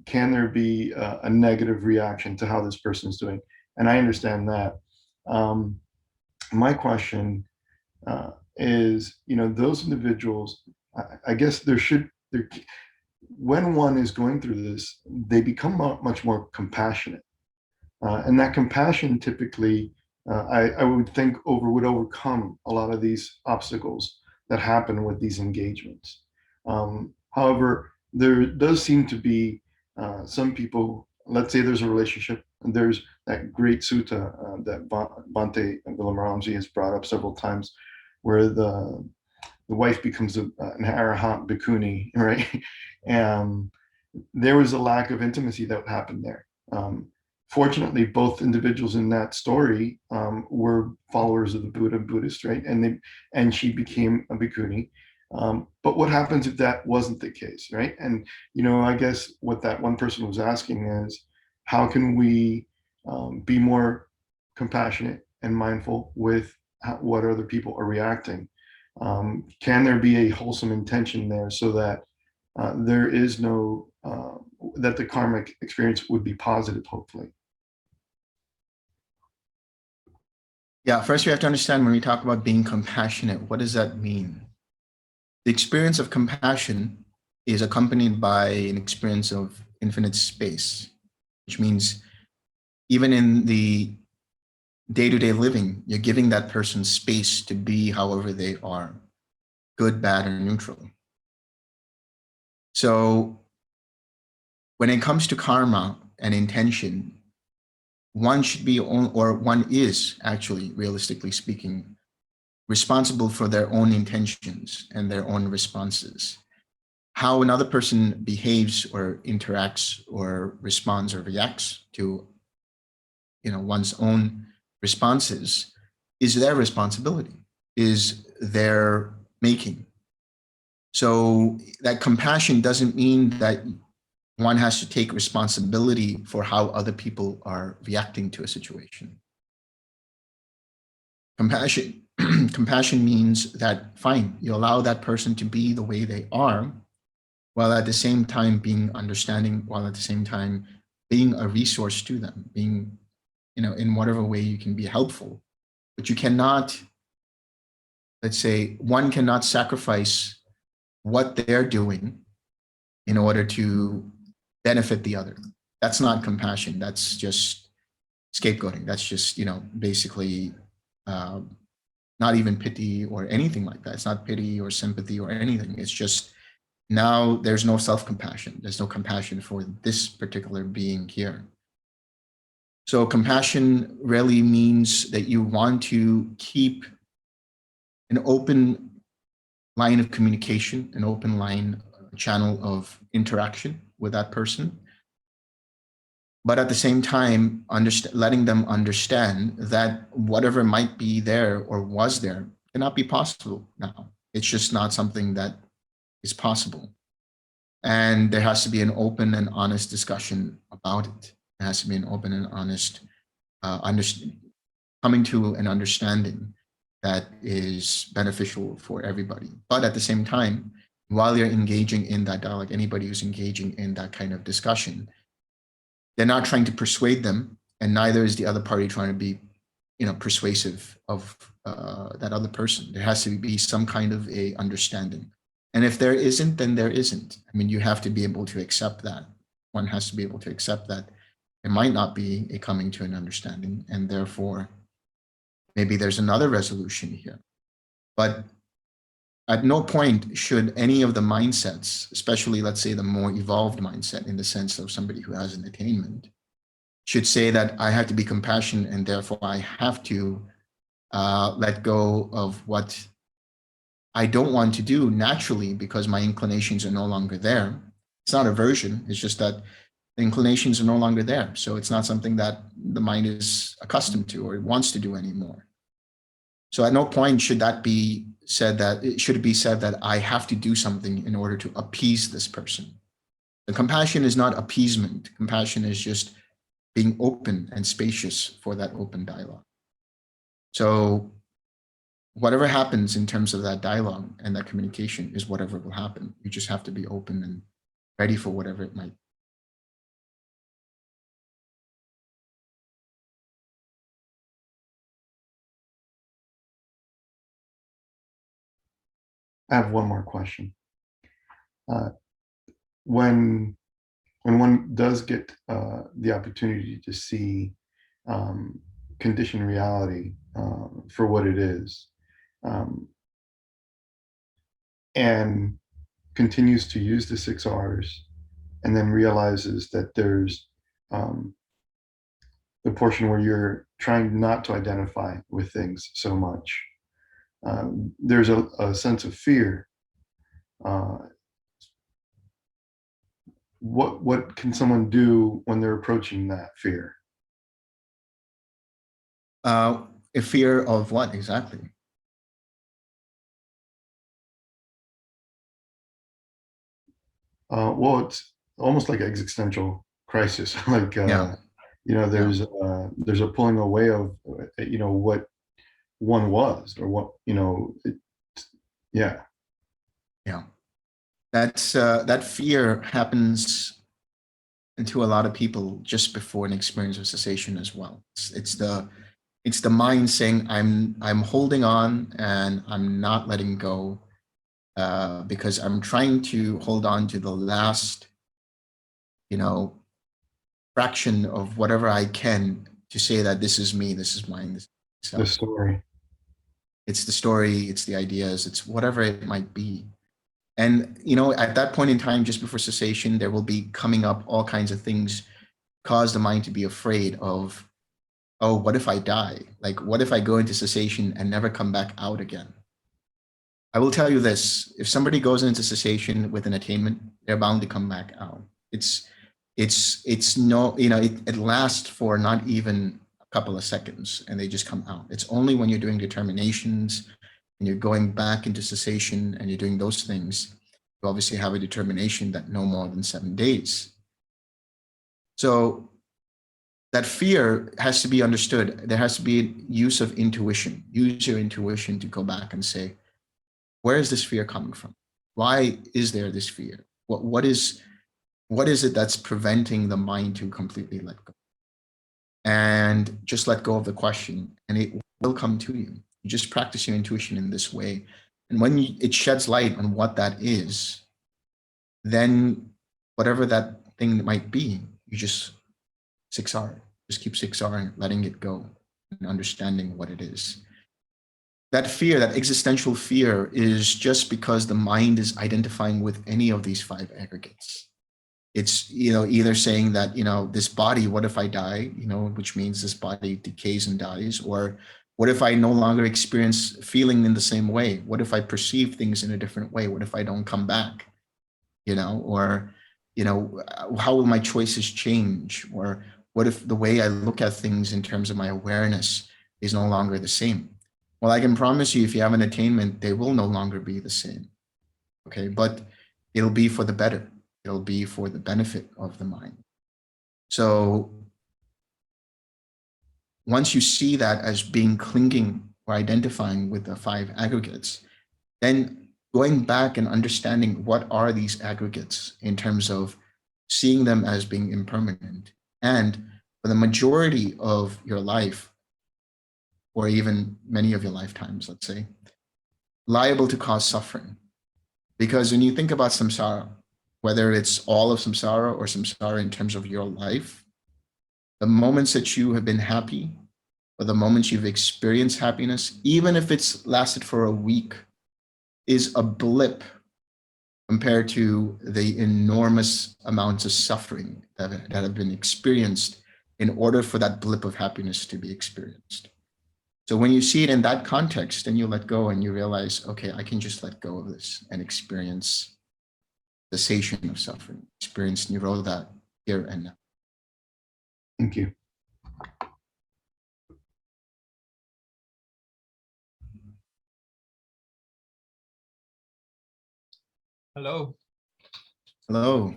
can there be a negative reaction to how this person is doing? And I understand that. My question is, those individuals, I guess when one is going through this, they become much more compassionate. And that compassion typically, I would think, would overcome a lot of these obstacles that happen with these engagements. However, there does seem to be some people, let's say there's a relationship, and there's that great sutta that Bhante Vilamaramaji has brought up several times, where the wife becomes an arahant bhikkhuni, right? And there was a lack of intimacy that happened there. Fortunately, both individuals in that story were followers of the Buddha, Buddhist, right? And she became a bhikkhuni. But what happens if that wasn't the case, right? And I guess what that one person was asking is, how can we be more compassionate and mindful with what other people are reacting. Can there be a wholesome intention there so that there is no, that the karmic experience would be positive, hopefully?
Yeah, first we have to understand when we talk about being compassionate, what does that mean? The experience of compassion is accompanied by an experience of infinite space, which means even in the day-to-day living, you're giving that person space to be however they are, good, bad, or neutral. So when it comes to karma and intention, one should be, or one is actually, realistically speaking, responsible for their own intentions and their own responses. How another person behaves or interacts or responds or reacts to, one's own responses is their responsibility, is their making. So that compassion doesn't mean that one has to take responsibility for how other people are reacting to a situation. Compassion means that, fine, you allow that person to be the way they are, while at the same time being understanding, while at the same time being a resource to them, being, in whatever way you can be helpful. But you cannot, let's say, one cannot sacrifice what they're doing in order to benefit the other. That's not compassion. That's just scapegoating. That's just, basically not even pity or anything like that. It's not pity or sympathy or anything. It's just now there's no self-compassion. There's no compassion for this particular being here. So compassion really means that you want to keep an open line of communication, an open line channel of interaction with that person. But at the same time, letting them understand that whatever might be there or was there cannot be possible now. It's just not something that is possible. And there has to be an open and honest discussion about it. There has to be an open and honest coming to an understanding that is beneficial for everybody. But at the same time, while you're engaging in that dialogue, anybody who's engaging in that kind of discussion, they're not trying to persuade them, and neither is the other party trying to be, persuasive of that other person. There has to be some kind of a understanding. And if there isn't, then there isn't. I mean, you have to be able to accept that. One has to be able to accept that there might not be a coming to an understanding, and therefore maybe there's another resolution here. But at no point should any of the mindsets, especially let's say the more evolved mindset in the sense of somebody who has an attainment, should say that I have to be compassionate and therefore I have to let go of what I don't want to do naturally because my inclinations are no longer there. It's not aversion, it's just that the inclinations are no longer there. So it's not something that the mind is accustomed to or wants to do anymore. So at no point should that be said that it should be said that I have to do something in order to appease this person. The compassion is not appeasement. Compassion is just being open and spacious for that open dialogue. So whatever happens in terms of that dialogue and that communication is whatever will happen. You just have to be open and ready for whatever it might be.
I have one more question. When one does get the opportunity to see conditioned reality for what it is, and continues to use the 6 R's, and then realizes that there's the portion where you're trying not to identify with things so much. There's a sense of fear. What can someone do when they're approaching that fear?
A fear of what exactly?
Well, it's almost like existential crisis. Like
Yeah.
there's a pulling away of what one was, or what, yeah.
Yeah. That fear happens to a lot of people just before an experience of cessation as well. It's the mind saying, I'm holding on and I'm not letting go, because I'm trying to hold on to the last, fraction of whatever I can to say that this is me, this is mine, this is
The
self.
story.
It's the story, it's the ideas, it's whatever it might be. And, at that point in time, just before cessation, there will be coming up all kinds of things, cause the mind to be afraid of, oh, what if I die? Like, what if I go into cessation and never come back out again? I will tell you this, if somebody goes into cessation with an attainment, they're bound to come back out. It's no, it lasts for not even a couple of seconds and they just come out. It's only when you're doing determinations and you're going back into cessation and you're doing those things, you obviously have a determination that no more than 7 days. So that fear has to be understood. There has to be use of intuition. Use your intuition to go back and say, where is this fear coming from? Why is there this fear? What is it that's preventing the mind to completely let go? And just let go of the question, and it will come to you. You just practice your intuition in this way. And when it sheds light on what that is, then whatever that thing might be, you just 6R. Just keep 6R, letting it go and understanding what it is. That fear, that existential fear, is just because the mind is identifying with any of these 5 aggregates. It's, either saying that, this body, what if I die, which means this body decays and dies, or what if I no longer experience feeling in the same way? What if I perceive things in a different way? What if I don't come back? Or, how will my choices change? Or what if the way I look at things in terms of my awareness is no longer the same? Well, I can promise you, if you have an attainment, they will no longer be the same. Okay, but it'll be for the better. It'll be for the benefit of the mind. So once you see that as being clinging or identifying with the 5 aggregates, then going back and understanding what are these aggregates in terms of seeing them as being impermanent, and for the majority of your life, or even many of your lifetimes, let's say, liable to cause suffering. Because when you think about samsara, whether it's all of samsara or samsara in terms of your life, the moments that you have been happy, or the moments you've experienced happiness, even if it's lasted for a week, is a blip compared to the enormous amounts of suffering that have been experienced in order for that blip of happiness to be experienced. So when you see it in that context, then you let go and you realize, okay, I can just let go of this and experience cessation of suffering, experience nirodha here and now.
Thank you.
Hello.
Hello.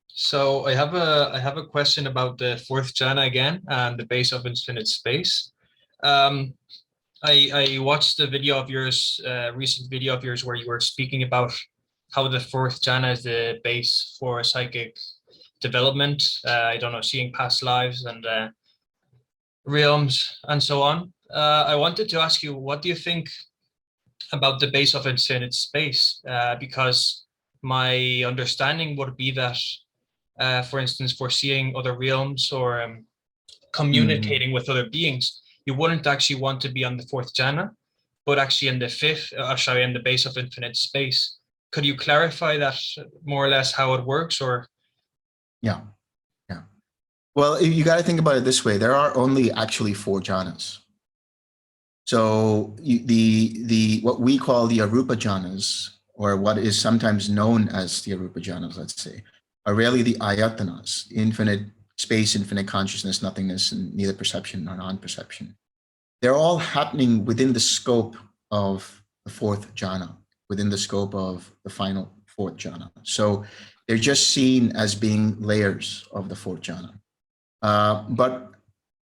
So I have a question about the 4th jhana again, and the base of infinite space. I watched a video of yours, recent video of yours, where you were speaking about how the 4th jhana is the base for psychic development. I don't know, seeing past lives and realms and so on. I wanted to ask you, what do you think about the base of infinite space? Because my understanding would be that, for instance, for seeing other realms or communicating with other beings, you wouldn't actually want to be on the 4th jhana, but actually in the 5th, in the base of infinite space. Could you clarify that more or less how it works? Or
Yeah. Well, you got to think about it this way. There are only actually 4 jhanas. So the what we call the arupa jhanas, or what is sometimes known as the arupa jhanas, let's say, are really the ayatanas, infinite space, infinite consciousness, nothingness, and neither perception nor non-perception. They're all happening within the scope of the 4th jhana, within the scope of the final 4th jhana. So they're just seen as being layers of the 4th jhana. But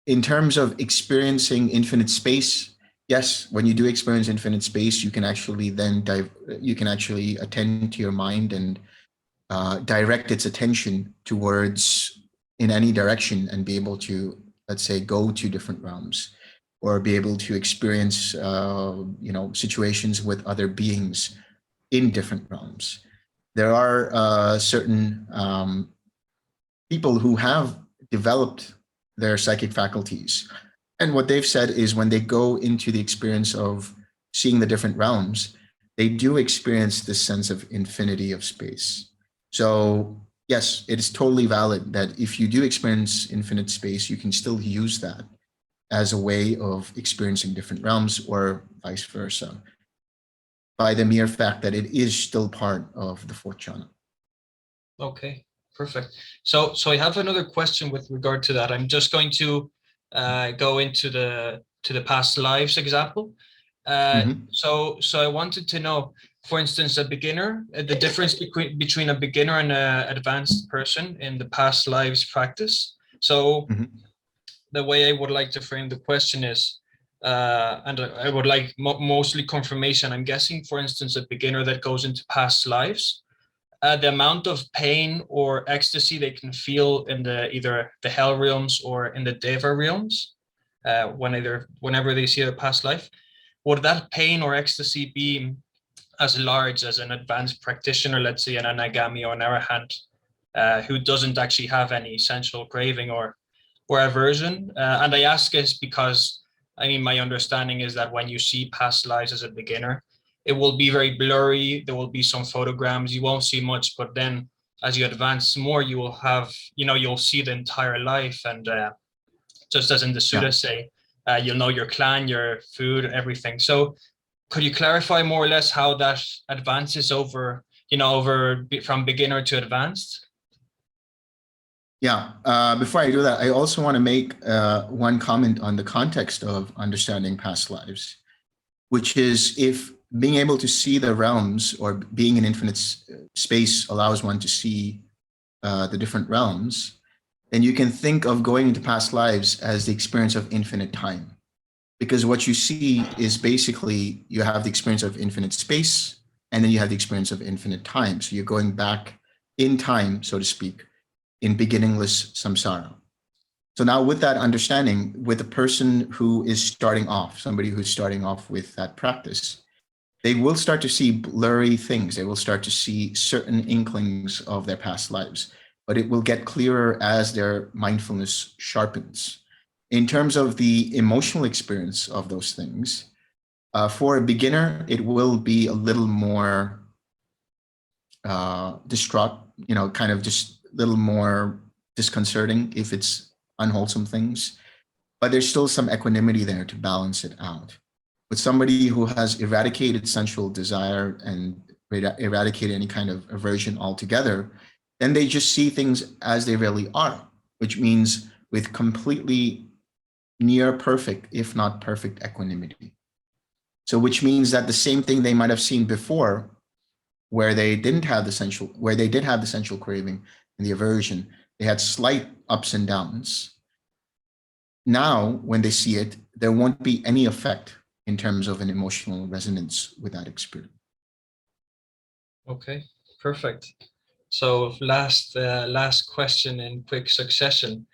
in terms of experiencing infinite space, yes, when you do experience infinite space, you can actually then you can actually attend to your mind and direct its attention towards in any direction and be able to, let's say, go to different realms or be able to experience, situations with other beings in different realms. There are certain people who have developed their psychic faculties. And what they've said is when they go into the experience of seeing the different realms, they do experience this sense of infinity of space. So yes, it is totally valid that if you do experience infinite space, you can still use that as a way of experiencing different realms or vice versa, by the mere fact that it is still part of the fourth jhana.
Okay, perfect. So I have another question with regard to that. I'm just going to go into the past lives example. So I wanted to know, for instance, a beginner, the difference between a beginner and an advanced person in the past lives practice. So the way I would like to frame the question is, and I would like mostly confirmation. I'm guessing, for instance, a beginner that goes into past lives, the amount of pain or ecstasy they can feel in either the hell realms or in the deva realms, whenever they see their past life, would that pain or ecstasy be as large as an advanced practitioner, let's say an anagami or an arahant, who doesn't actually have any sensual craving or aversion? And I ask this because, I mean, my understanding is that when you see past lives as a beginner, it will be very blurry. There will be some photograms. You won't see much, but then as you advance more, you will have, you'll see the entire life. And just as in the suttas say, you'll know your clan, your food, everything. So could you clarify more or less how that advances over from beginner to advanced?
Yeah, before I do that, I also want to make one comment on the context of understanding past lives, which is if being able to see the realms or being in infinite space allows one to see the different realms, then you can think of going into past lives as the experience of infinite time. Because what you see is basically you have the experience of infinite space, and then you have the experience of infinite time. So you're going back in time, so to speak, in beginningless samsara. So now with that understanding, with a person who is starting off, somebody who's starting off with that practice, they will start to see blurry things. They will start to see certain inklings of their past lives, but it will get clearer as their mindfulness sharpens. In terms of the emotional experience of those things, for a beginner, it will be a little more distraught, kind of just a little more disconcerting if it's unwholesome things, but there's still some equanimity there to balance it out. With somebody who has eradicated sensual desire and eradicated any kind of aversion altogether, then they just see things as they really are, which means with completely near perfect, if not perfect equanimity. So which means that the same thing they might have seen before, where they did have the sensual craving and the aversion, they had slight ups and downs. Now, when they see it, there won't be any effect in terms of an emotional resonance with that experience.
Okay, perfect. So last question in quick succession.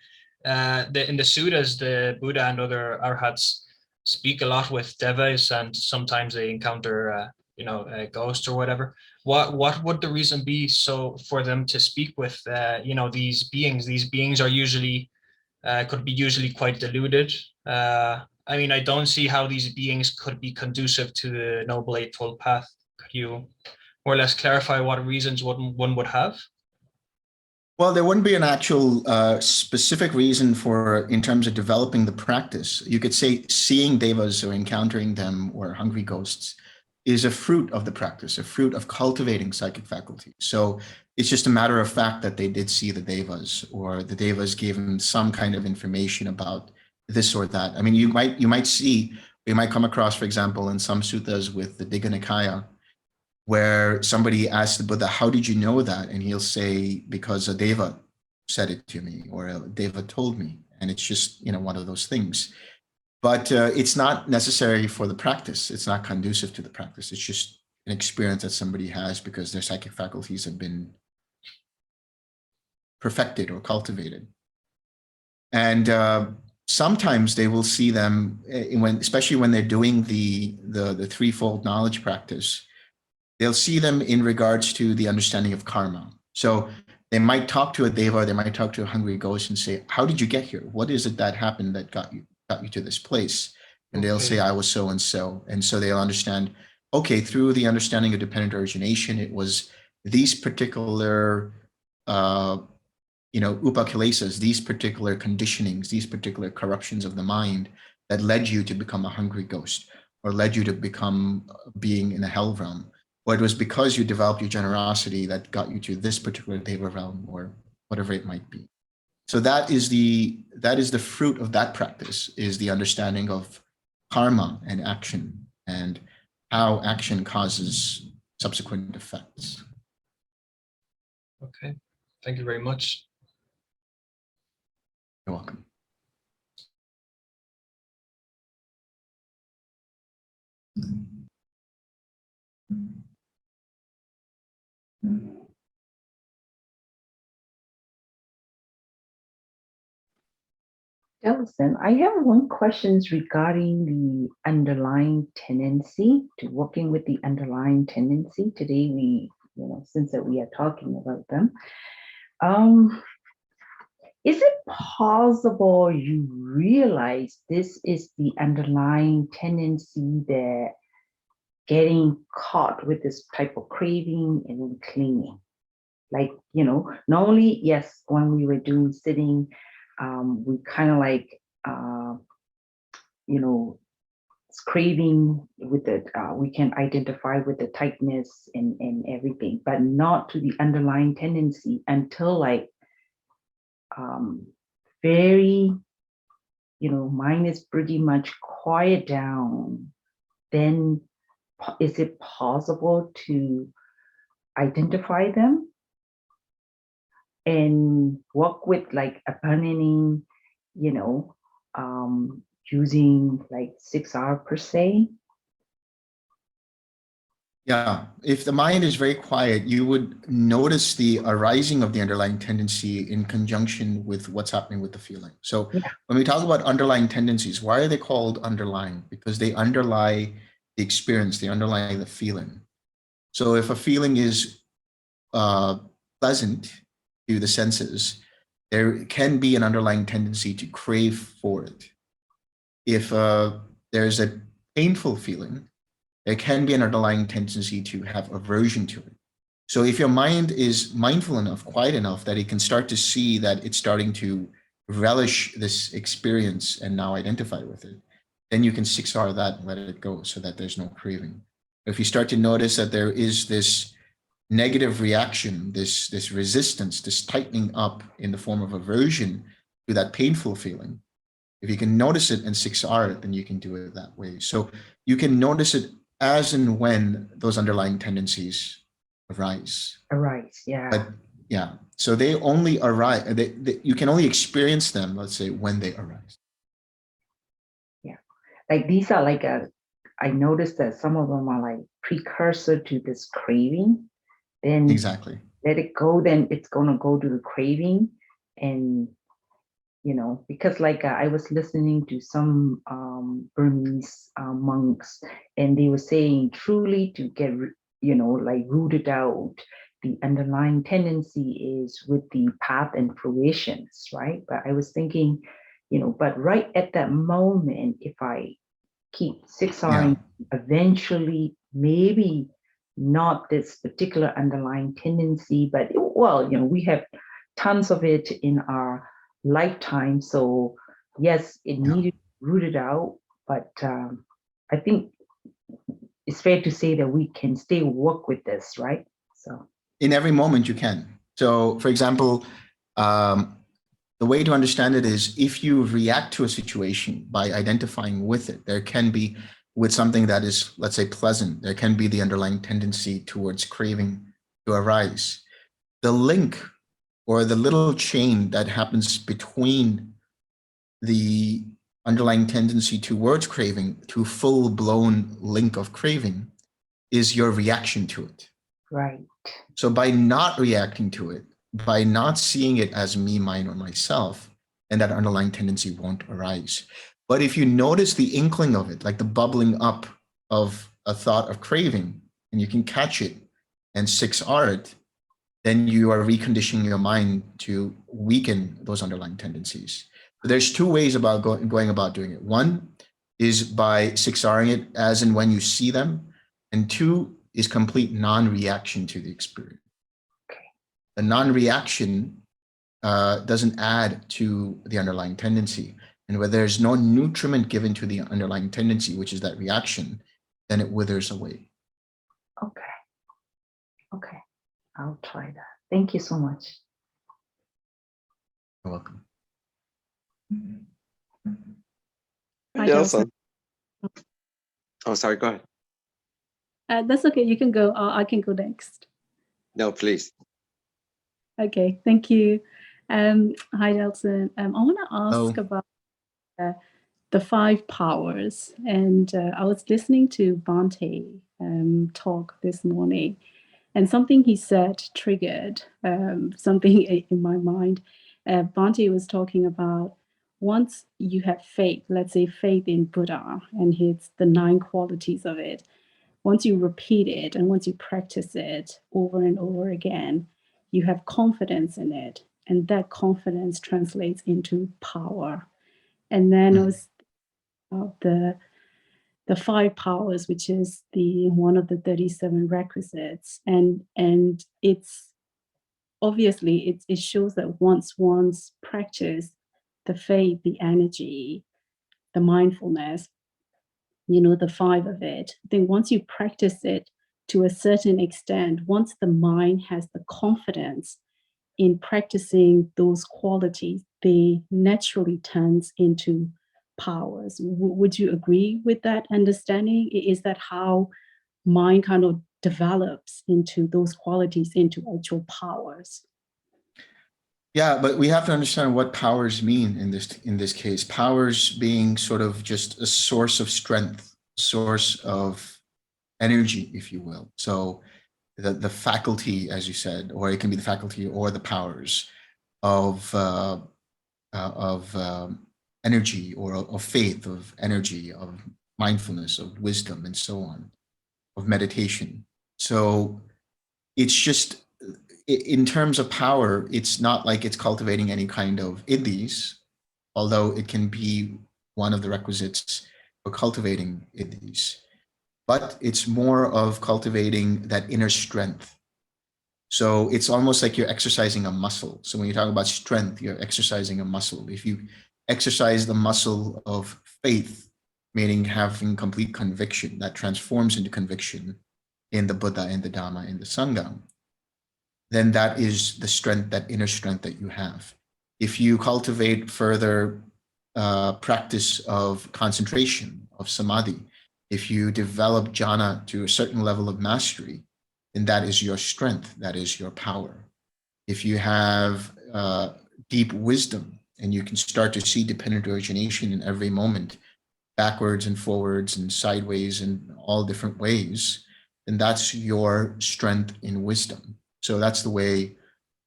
In the suttas, the Buddha and other arhats speak a lot with devas, and sometimes they encounter a ghost or whatever. What would the reason be so for them to speak with these beings? These beings are usually could be usually quite deluded. I mean, I don't see how these beings could be conducive to the Noble Eightfold Path. Could you more or less clarify what reasons one would have?
Well, there wouldn't be an actual specific reason for, in terms of developing the practice. You could say seeing devas or encountering them or hungry ghosts is a fruit of the practice, a fruit of cultivating psychic faculty. So it's just a matter of fact that they did see the devas, or the devas gave them some kind of information about this or that. I mean, you might come across, for example, in some suttas with the Digha Nikaya, where somebody asks the Buddha, how did you know that? And he'll say, because a deva said it to me, or a deva told me. And it's just, one of those things. But it's not necessary for the practice. It's not conducive to the practice. It's just an experience that somebody has because their psychic faculties have been perfected or cultivated. And sometimes they will see them, especially when they're doing the threefold knowledge practice, they'll see them in regards to the understanding of karma. So they might talk to a deva, they might talk to a hungry ghost and say, how did you get here? What is it that happened that got you to this place? And they'll say, I was so-and-so. And so they'll understand, okay, through the understanding of dependent origination, it was these particular, upakilesas, these particular conditionings, these particular corruptions of the mind that led you to become a hungry ghost or led you to become a being in a hell realm. Or it was because you developed your generosity that got you to this particular deva realm or whatever it might be. So that is the fruit of that practice, is the understanding of karma and action and how action causes subsequent effects.
Okay, thank you very much.
You're welcome.
Delson, I have one question regarding the underlying tendency, to working with the underlying tendency. Today we, since that we are talking about them, is it possible you realize this is the underlying tendency that getting caught with this type of craving and clinging? Like, not only, yes, when we were doing sitting, we kind of like, it's craving with it. We can identify with the tightness and everything, but not to the underlying tendency until like very, mine is pretty much quiet down. Then is it possible to identify them and work with like abandoning, using like 6R per se?
Yeah, if the mind is very quiet, you would notice the arising of the underlying tendency in conjunction with what's happening with the feeling. So when we talk about underlying tendencies, why are they called underlying? Because they underlie the experience, they underlie the feeling. So if a feeling is pleasant to the senses, there can be an underlying tendency to crave for it. If there's a painful feeling, there can be an underlying tendency to have aversion to it. So if your mind is mindful enough, quiet enough that it can start to see that it's starting to relish this experience and now identify with it, then you can 6R that and let it go so that there's no craving. If you start to notice that there is this negative reaction, this resistance, this tightening up in the form of aversion to that painful feeling, if you can notice it and 6R it, then you can do it that way. So you can notice it as and when those underlying tendencies arise.
Yeah.
But yeah, so they only arise, you can only experience them, let's say, when they arise.
Yeah, like these are like I noticed that some of them are like precursor to this craving. Then
exactly,
let it go, then it's gonna go to the craving. And because like I was listening to some Burmese monks, and they were saying truly to get like rooted out, the underlying tendency is with the path and fruitions, right? But I was thinking, but right at that moment, if I keep 6R, eventually maybe not this particular underlying tendency, but well, we have tons of it in our lifetime. So yes, it needed rooted out, but I think it's fair to say that we can still work with this, right? So
in every moment you can. So for example, the way to understand it is if you react to a situation by identifying with it, there can be with something that is, let's say, pleasant, there can be the underlying tendency towards craving to arise. The link or the little chain that happens between the underlying tendency towards craving, to full-blown link of craving, is your reaction to it.
Right.
So by not reacting to it, by not seeing it as me, mine, or myself, then that underlying tendency won't arise. But if you notice the inkling of it, like the bubbling up of a thought of craving, and you can catch it and 6R it, then you are reconditioning your mind to weaken those underlying tendencies. There's two ways about going about doing it. One is by 6Ring it as and when you see them, and two is complete non-reaction to the experience.
Okay.
The non-reaction doesn't add to the underlying tendency. And where there's no nutriment given to the underlying tendency, which is that reaction, then it withers away.
Okay. Okay. I'll try that. Thank you so much.
You're welcome.
Hi,
Delson.
Delson.
Oh, sorry, go ahead.
That's okay. You can go. I can go next.
No, please.
Okay. Thank you. Hi, Delson. I want to ask
Oh.
about the 5 powers. And I was listening to Bhante talk this morning, and something he said triggered something in my mind. Bhante was talking about once you have faith, let's say faith in Buddha and it's the 9 qualities of it, once you repeat it and once you practice it over and over again, you have confidence in it. And that confidence translates into power. And then I was the 5 powers, which is the one of the 37 requisites. And it's obviously it shows that once one's practiced the faith, the energy, the mindfulness, the 5 of it, then once you practice it to a certain extent, once the mind has the confidence in practicing those qualities, they naturally turns into powers. Would you agree with that understanding? Is that how mind kind of develops into those qualities, into actual powers?
Yeah, but we have to understand what powers mean in this case. Powers being sort of just a source of strength, source of energy, if you will. So the faculty, as you said, or it can be the faculty or the powers of energy, or of faith, of energy, of mindfulness, of wisdom, and so on, of meditation. So it's just, in terms of power, it's not like it's cultivating any kind of iddhis, although it can be one of the requisites for cultivating iddhis. But it's more of cultivating that inner strength. So it's almost like you're exercising a muscle. So when you talk about strength, you're exercising a muscle. If you exercise the muscle of faith, meaning having complete conviction, that transforms into conviction in the Buddha, in the Dhamma, in the Sangha, then that is the strength, that inner strength that you have. If you cultivate further practice of concentration, of samadhi, if you develop jhana to a certain level of mastery, then that is your strength, that is your power. If you have deep wisdom and you can start to see dependent origination in every moment, backwards and forwards and sideways in all different ways, then that's your strength in wisdom. So that's the way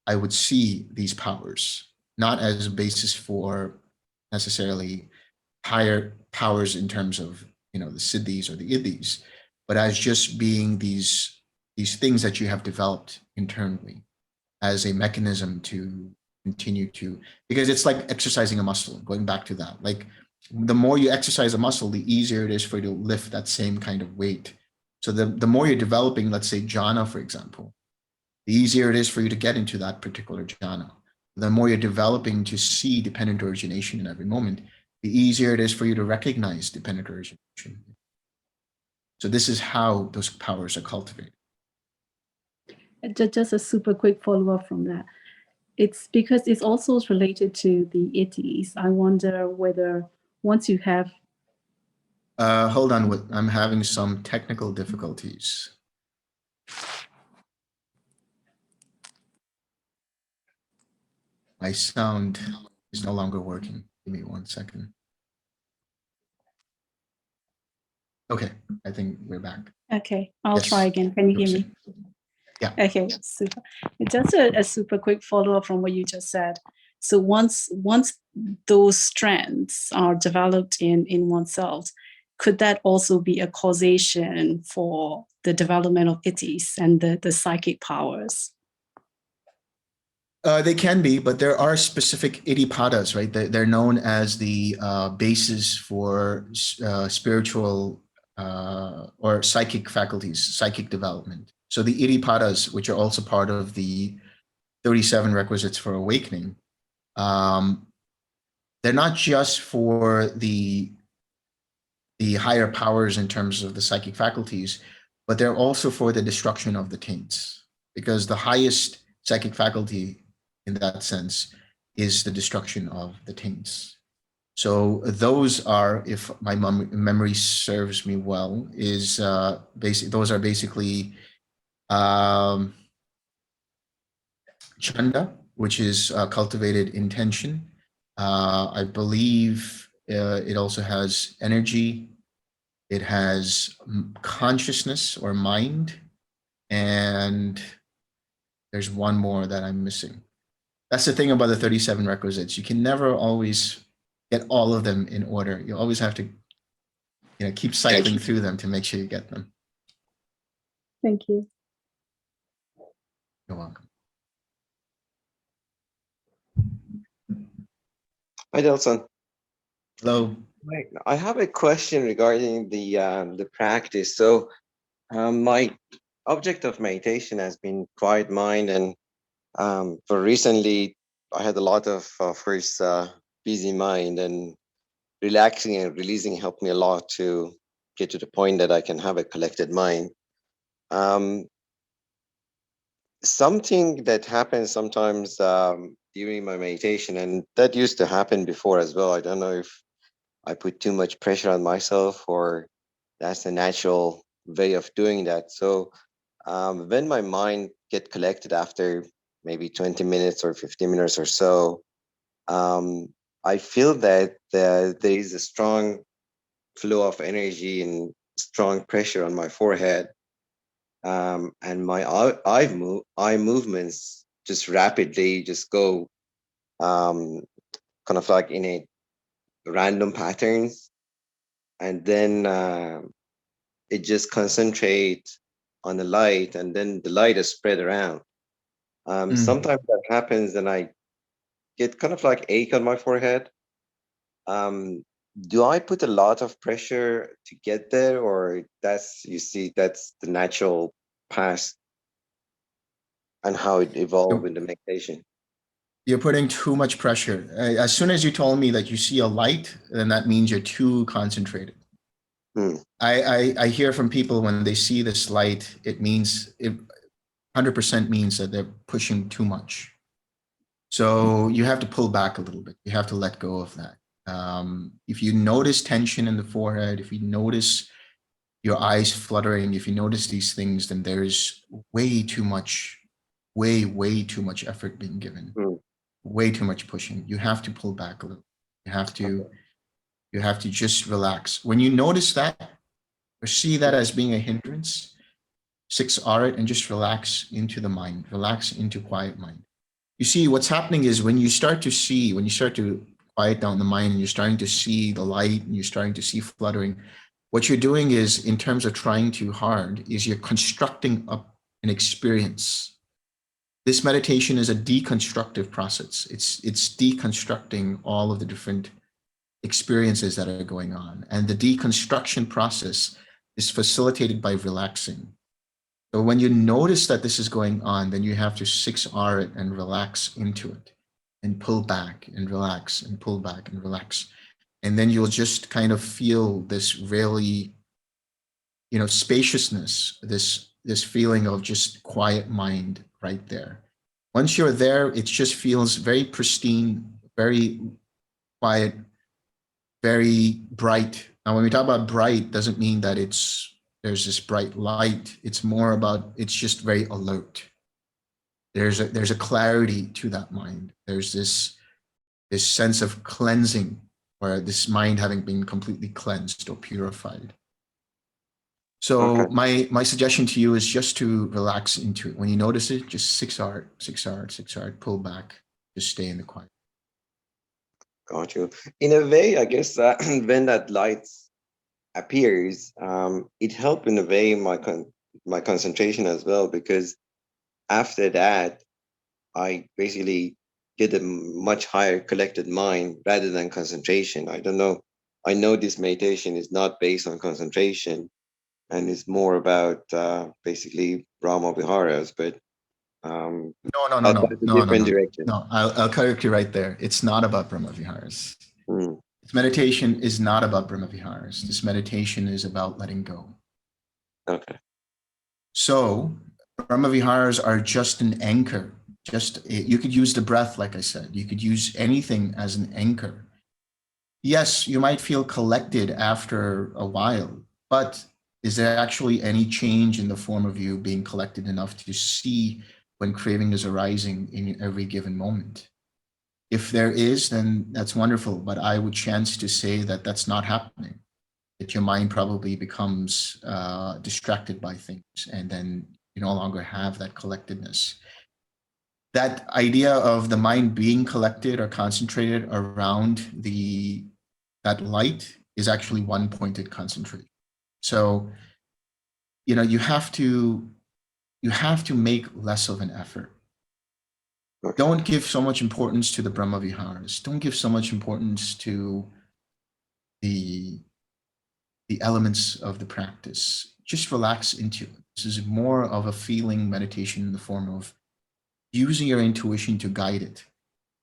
I would see these powers, not as a basis for necessarily higher powers in terms of, the siddhis or the iddhis, but as just being these things that you have developed internally as a mechanism to continue to, because it's like exercising a muscle, going back to that. Like the more you exercise a muscle, the easier it is for you to lift that same kind of weight. So the more you're developing, let's say jhana, for example, the easier it is for you to get into that particular jhana. The more you're developing to see dependent origination in every moment, the easier it is for you to recognize dependent origination. So this is how those powers are cultivated.
Just a super quick follow-up from that. It's because it's also related to the iddhis. I wonder whether once you have...
Hold on, I'm having some technical difficulties. My sound is no longer working. Give me 1 second. Okay, I think we're back.
Okay, I'll
Yes.
try again. Can you hear me?
Yeah.
Okay, super. Just a super quick follow-up from what you just said. So once those strengths are developed in oneself, could that also be a causation for the development of ittis and the psychic powers?
They can be, but there are specific iddhipadas, right? They're known as the basis for spiritual or psychic faculties, psychic development. So the iddhipadas, which are also part of the 37 requisites for awakening, they're not just for the higher powers in terms of the psychic faculties, but they're also for the destruction of the taints, because the highest psychic faculty in that sense is the destruction of the taints. So those are, if my memory serves me well, is those are basically chanda, which is cultivated intention. I believe it also has energy. It has consciousness or mind. And there's one more that I'm missing. That's the thing about the 37 requisites. You can never always get all of them in order. You always have to, keep cycling through them to make sure you get them.
Thank you.
You're welcome.
Hi, Delson.
Hello.
I have a question regarding the practice. So my object of meditation has been quiet mind, and for recently I had a lot of course busy mind, and relaxing and releasing helped me a lot to get to the point that I can have a collected mind. Something that happens sometimes during my meditation, and that used to happen before as well. I don't know if I put too much pressure on myself or that's a natural way of doing that. So when my mind get collected after maybe 20 minutes or 15 minutes or so, I feel that there is a strong flow of energy and strong pressure on my forehead. And my eye movements just rapidly just go kind of like in a random patterns. And then it just concentrates on the light, and then the light is spread around. Sometimes that happens and I get kind of like ache on my forehead. Do I put a lot of pressure to get there, or that's the natural path and how it evolved in the meditation?
You're putting too much pressure. As soon as you told me that you see a light, then that means you're too concentrated. I hear from people when they see this light, it 100% means that they're pushing too much. So you have to pull back a little bit. You have to let go of that. If you notice tension in the forehead, if you notice your eyes fluttering, if you notice these things, then there's way too much effort being given, way too much pushing. You have to pull back a little. You have to just relax. When you notice that, or see that as being a hindrance, 6R it and just relax into the mind, relax into quiet mind. You see, what's happening is when you start to quiet down the mind and you're starting to see the light and you're starting to see fluttering, what you're doing is, in terms of trying too hard, is you're constructing up an experience. This meditation is a deconstructive process. It's deconstructing all of the different experiences that are going on. And the deconstruction process is facilitated by relaxing. So when you notice that this is going on, then you have to 6R it and relax into it and pull back and relax and pull back and relax. And then you'll just kind of feel this really, spaciousness, this feeling of just quiet mind right there. Once you're there, it just feels very pristine, very quiet, very bright. Now, when we talk about bright, doesn't mean that there's this bright light. It's more about, it's just very alert. There's a clarity to that mind. There's this sense of cleansing, or this mind having been completely cleansed or purified. So
Okay.
my suggestion to you is just to relax into it. When you notice it, just 6R, 6R, 6R, pull back, just stay in the quiet.
Got you. In a way, I guess when that light appears, it helped in a way my concentration as well, because after that, I basically get a much higher collected mind rather than concentration. I don't know. I know this meditation is not based on concentration and it's more about basically Brahma Viharas, but that's a different direction.
No, I'll correct you right there. It's not about Brahma Viharas.
Mm,
This meditation is not about Brahma Viharas. This meditation is about letting go.
okay.
So Brahma Viharas are just an anchor. You could use the breath, like I said. You could use anything as an anchor. Yes, you might feel collected after a while, but is there actually any change in the form of you being collected enough to see when craving is arising in every given moment? If there is, then that's wonderful, but I would chance to say that that's not happening, that your mind probably becomes distracted by things, and then you no longer have that collectedness. That idea of the mind being collected or concentrated around that light is actually one pointed concentration. So, you know, you have to make less of an effort.
Okay.
Don't give so much importance to the Brahma Viharas. Don't give so much importance to the elements of the practice. Just relax into it. This is more of a feeling meditation in the form of using your intuition to guide it.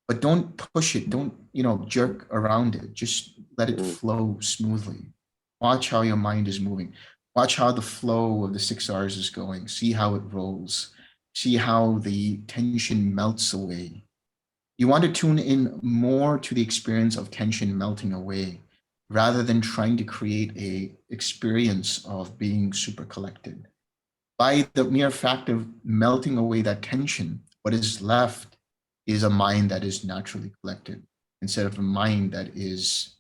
But don't push it. Don't, jerk around it. Just let it flow smoothly. Watch how your mind is moving. Watch how the flow of the 6 R's is going. See how it rolls. See how the tension melts away. You want to tune in more to the experience of tension melting away rather than trying to create a experience of being super collected. By the mere fact of melting away that tension, what is left is a mind that is naturally collected instead of a mind that is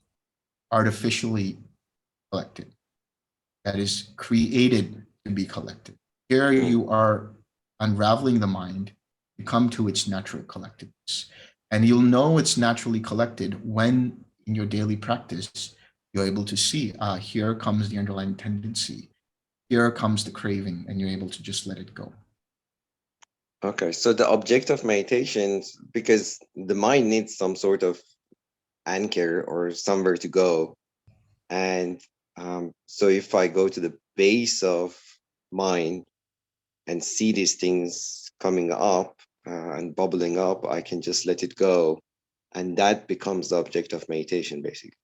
artificially collected, that is created to be collected. Here you are unraveling the mind to come to its natural collectedness. And you'll know it's naturally collected when in your daily practice, you're able to see, here comes the underlying tendency. Here comes the craving, and you're able to just let it go.
Okay, so the object of meditation, because the mind needs some sort of anchor or somewhere to go. And so if I go to the base of mind and see these things coming up and bubbling up, I can just let it go. And that becomes the object of meditation, basically.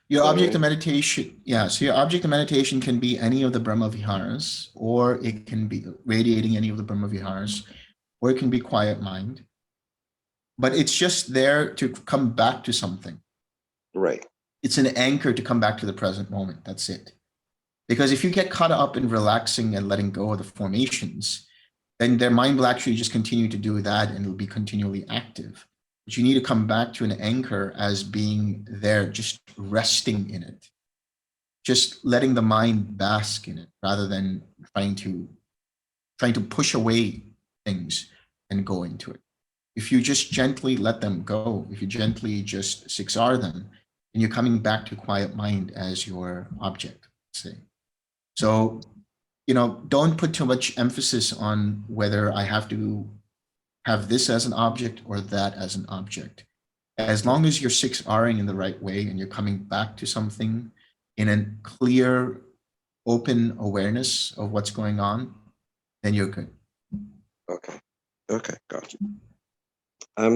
Your object of meditation, so your object of meditation can be any of the Brahma Viharas, or it can be radiating any of the Brahma Viharas, or it can be quiet mind. But it's just there to come back to something.
Right.
It's an anchor to come back to the present moment. That's it. Because if you get caught up in relaxing and letting go of the formations, then their mind will actually just continue to do that and it'll be continually active. But you need to come back to an anchor as being there, just resting in it, just letting the mind bask in it rather than trying to push away things and go into it. If you just gently let them go, if you gently just 6R them, then you're coming back to quiet mind as your object, say. So, don't put too much emphasis on whether I have to have this as an object or that as an object. As long as you're 6Ring in the right way and you're coming back to something in a clear, open awareness of what's going on, then you're good.
Okay, gotcha.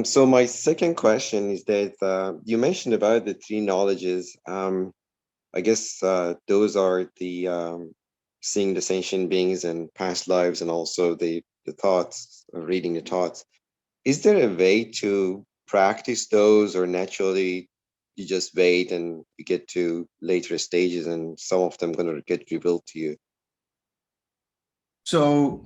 So my second question is that you mentioned about the 3 knowledges. I guess those are the seeing the sentient beings and past lives, and also the thoughts, reading the thoughts. Is there a way to practice those, or naturally you just wait and you get to later stages and some of them going to get revealed to you?
So,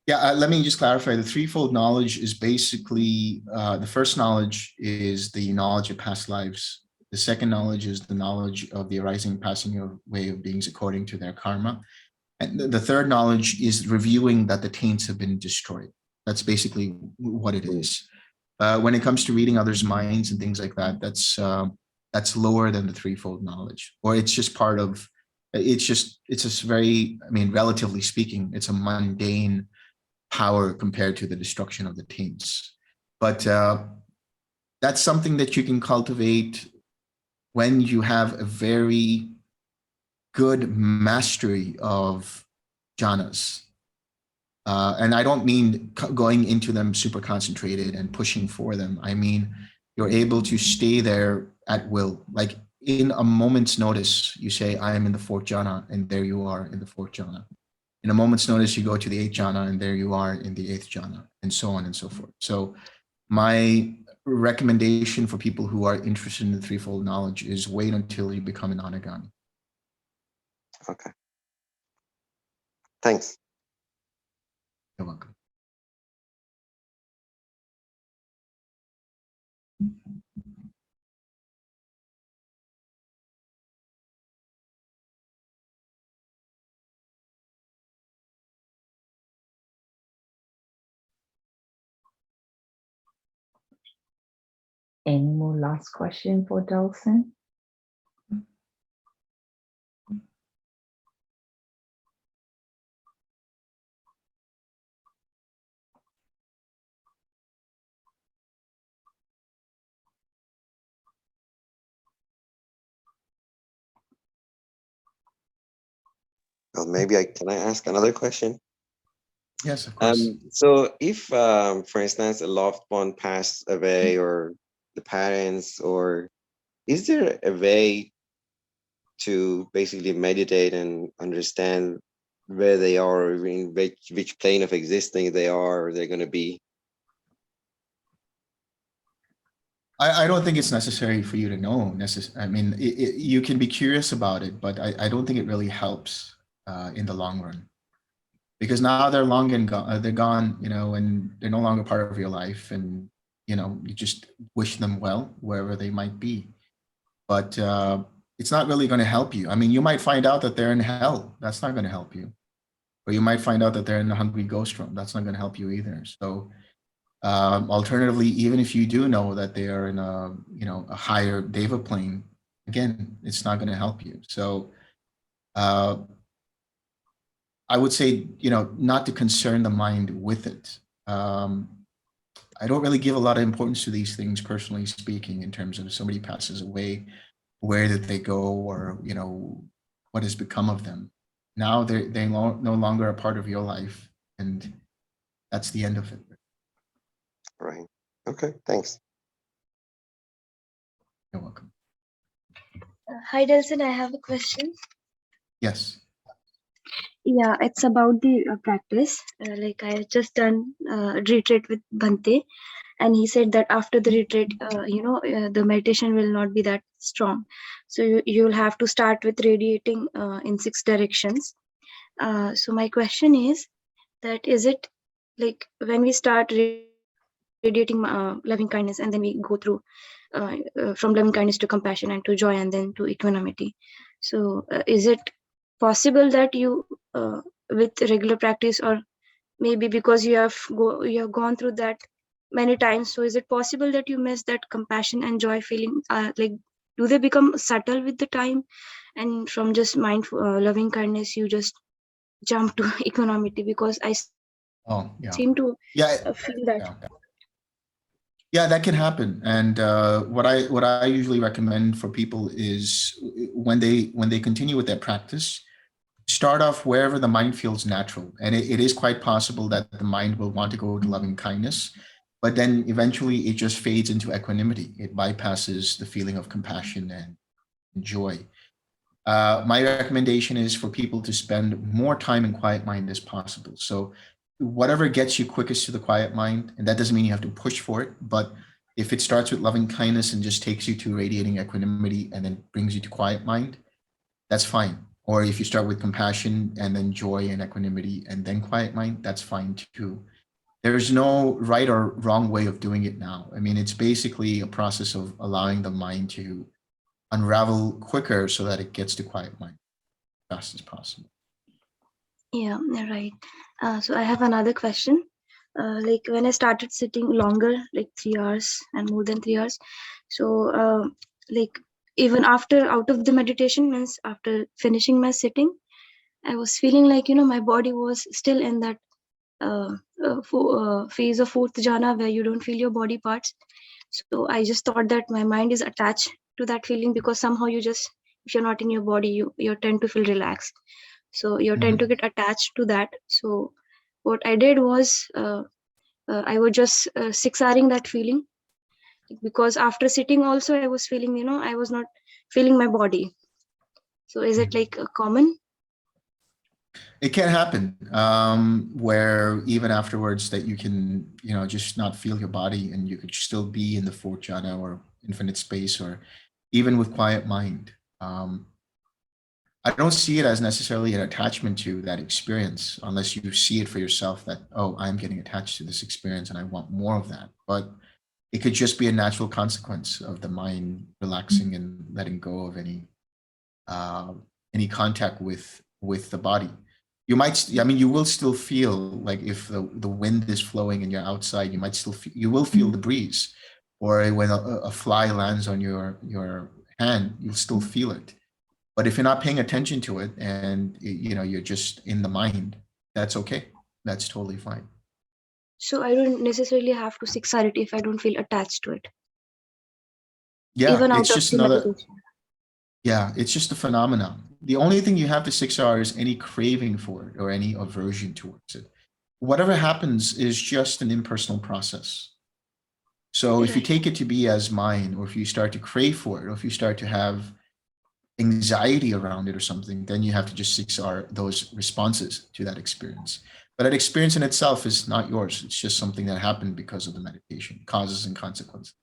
let me just clarify. The threefold knowledge is basically, the first knowledge is the knowledge of past lives. The second knowledge is the knowledge of the arising, passing away of beings according to their karma. And the third knowledge is reviewing that the taints have been destroyed. That's basically what it is. When it comes to reading others' minds and things like that, that's lower than the threefold knowledge, or it's just part of, it's just very, I mean, relatively speaking, it's a mundane power compared to the destruction of the taints. But that's something that you can cultivate when you have a very good mastery of jhanas. And I don't mean going into them super concentrated and pushing for them. I mean, you're able to stay there at will. Like in a moment's notice, you say, I am in the fourth jhana, and there you are in the fourth jhana. In a moment's notice, you go to the eighth jhana, and there you are in the eighth jhana, and so on and so forth. So my recommendation for people who are interested in the threefold knowledge is wait until you become an anagami.
Okay. Thanks.
You're welcome.
Any more last question for Delson?
Well, maybe can I ask another question?
Yes, of course.
So if, for instance, a loved one passed away, or the parents, or is there a way to basically meditate and understand where they are, or in which plane of existing they are, or they're going to be?
I don't think it's necessary for you to know. I mean, you can be curious about it, but I don't think it really helps in the long run, because now they're long and gone. They're gone, you know, and they're no longer part of your life, and you know, you just wish them well wherever they might be. But it's not really going to help you. I mean, you might find out that they're in hell. That's not going to help you. Or you might find out that they're in the hungry ghost room. That's not going to help you either. So alternatively, even if you do know that they are in a, you know, a higher deva plane, again, it's not going to help you. So I would say, you know, not to concern the mind with it. I don't really give a lot of importance to these things, personally speaking, in terms of if somebody passes away, where did they go, or, you know, what has become of them. Now they're no longer a part of your life, and that's the end of it.
Right. Okay, thanks.
You're welcome.
Hi, Delson. I have a question.
Yes.
Yeah, it's about the practice. Like I had just done retreat with Bhante, and he said that after the retreat, the meditation will not be that strong. So you'll have to start with radiating in 6 directions. So my question is that is it like when we start radiating loving kindness, and then we go through from loving kindness to compassion and to joy and then to equanimity. So is it possible that you with regular practice, or maybe because you have gone through that many times, so is it possible that you miss that compassion and joy feeling? Like, do they become subtle with the time, and from just mindful loving kindness you just jump to equanimity? Because I seem to feel that.
Yeah, that can happen. And what I usually recommend for people is when they continue with their practice, start off wherever the mind feels natural. And it is quite possible that the mind will want to go to loving kindness, but then eventually it just fades into equanimity. It bypasses the feeling of compassion and joy. My recommendation is for people to spend more time in quiet mind as possible. So whatever gets you quickest to the quiet mind, and that doesn't mean you have to push for it, but if it starts with loving kindness and just takes you to radiating equanimity and then brings you to quiet mind, that's fine. Or if you start with compassion and then joy and equanimity and then quiet mind, that's fine too. There's no right or wrong way of doing it now. I mean, it's basically a process of allowing the mind to unravel quicker so that it gets to quiet mind as fast as possible.
Yeah, right. So I have another question. Like when I started sitting longer, like 3 hours and more than 3 hours, so like even after out of the meditation, means after finishing my sitting, I was feeling like, my body was still in that phase of fourth jhana where you don't feel your body parts. So I just thought that my mind is attached to that feeling, because somehow if you're not in your body, you tend to feel relaxed. So you tend to get attached to that. So what I did was I would just 6-houring that feeling, because after sitting also I was feeling, I was not feeling my body. So is it like common?
It can happen where even afterwards that you can, just not feel your body, and you could still be in the fourth jhana or infinite space, or even with quiet mind. I don't see it as necessarily an attachment to that experience, unless you see it for yourself that, oh, I'm getting attached to this experience and I want more of that. But it could just be a natural consequence of the mind relaxing and letting go of any contact with the body. You might, you will still feel like if the wind is flowing and you're outside, you might still you will feel the breeze, or when a fly lands on your hand, you'll still feel it. But if you're not paying attention to it and you're just in the mind, that's okay. That's totally fine.
So I don't necessarily have to 6-hour it if I don't feel attached to it.
Yeah,
Even out
it's
of
just
the
another.
meditation.
Yeah, it's just a phenomenon. The only thing you have to 6 hours is any craving for it or any aversion towards it. Whatever happens is just an impersonal process. So if you
Right.
take it to be as mine, or if you start to crave for it, or if you start to have anxiety around it or something, then you have to just 6 hour those responses to that experience. But that experience in itself is not yours. It's just something that happened because of the meditation, causes and consequences.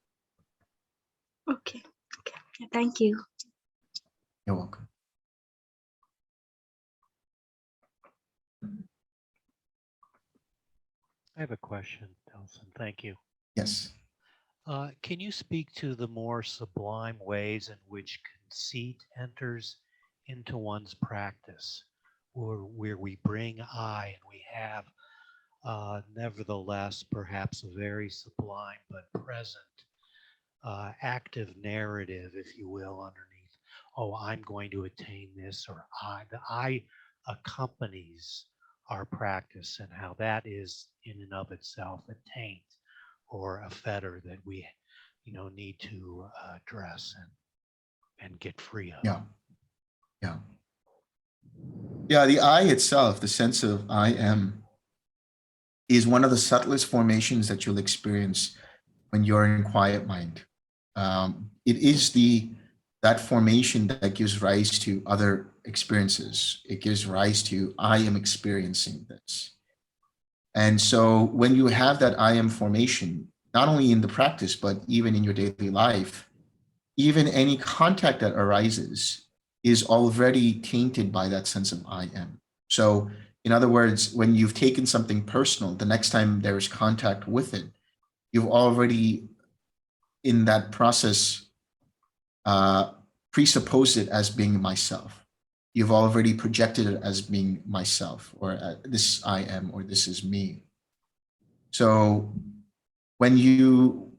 Okay. Thank you.
You're welcome.
I have a question, Delson. Thank you.
Yes.
Can you speak to the more sublime ways in which conceit enters into one's practice, or where we bring I and we have nevertheless perhaps a very sublime but present active narrative, if you will, underneath, oh, I'm going to attain this, or the I accompanies our practice, and how that is in and of itself a taint or a fetter that we need to address and get free of.
Yeah, the I itself, the sense of I am, is one of the subtlest formations that you'll experience when you're in quiet mind. It is that formation that gives rise to other experiences. It gives rise to I am experiencing this. And so when you have that I am formation, not only in the practice, but even in your daily life, even any contact that arises is already tainted by that sense of I am. So in other words, when you've taken something personal, the next time there is contact with it, you've already in that process presupposed it as being myself. You've already projected it as being myself, or this I am, or this is me. So when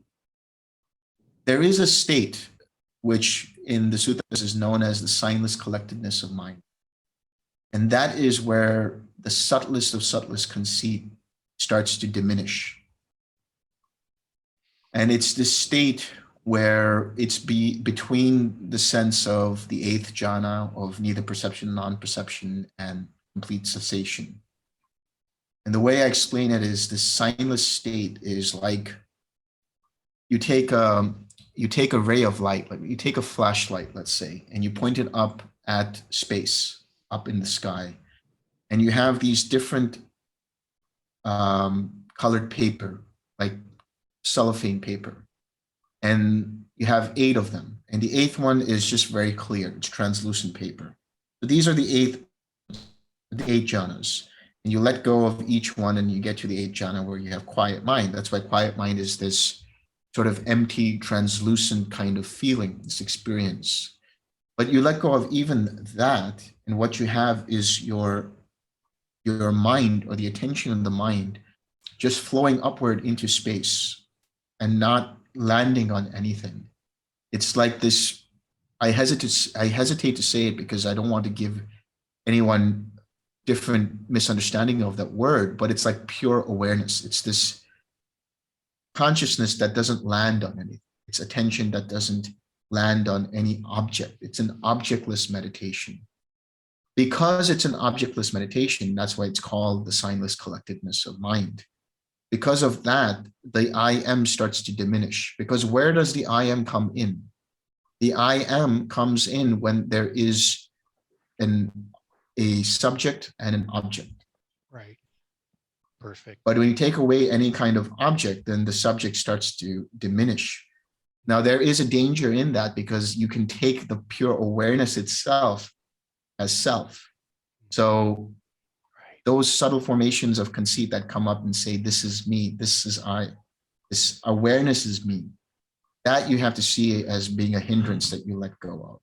there is a state which in the sutras is known as the signless collectedness of mind. And that is where the subtlest of subtlest conceit starts to diminish. And it's this state where it's between the sense of the eighth jhana of neither perception, non-perception, and complete cessation. And the way I explain it is this signless state is like you take a ray of light, like you take a flashlight, let's say, and you point it up at space, up in the sky, and you have these different colored paper, like cellophane paper, and you have 8 of them, and the 8th one is just very clear. It's translucent paper. So these are the 8 jhanas, and you let go of each one, and you get to the 8th jhana where you have quiet mind. That's why quiet mind is this sort of empty, translucent kind of feeling, this experience. But you let go of even that, and what you have is your mind, or the attention of the mind, just flowing upward into space and not landing on anything. It's like this. I hesitate to say it because I don't want to give anyone different misunderstanding of that word, but it's like pure awareness. It's this consciousness that doesn't land on anything. It's attention that doesn't land on any object. It's an objectless meditation. Because it's an objectless meditation, that's why it's called the signless collectedness of mind. Because of that, the I am starts to diminish. Because where does the I am come in? The I am comes in when there is a subject and an object.
Right. Perfect.
But when you take away any kind of object, then the subject starts to diminish. Now, there is a danger in that because you can take the pure awareness itself as self. So those subtle formations of conceit that come up and say, this is me, this is I, this awareness is me, that you have to see as being a hindrance that you let go of.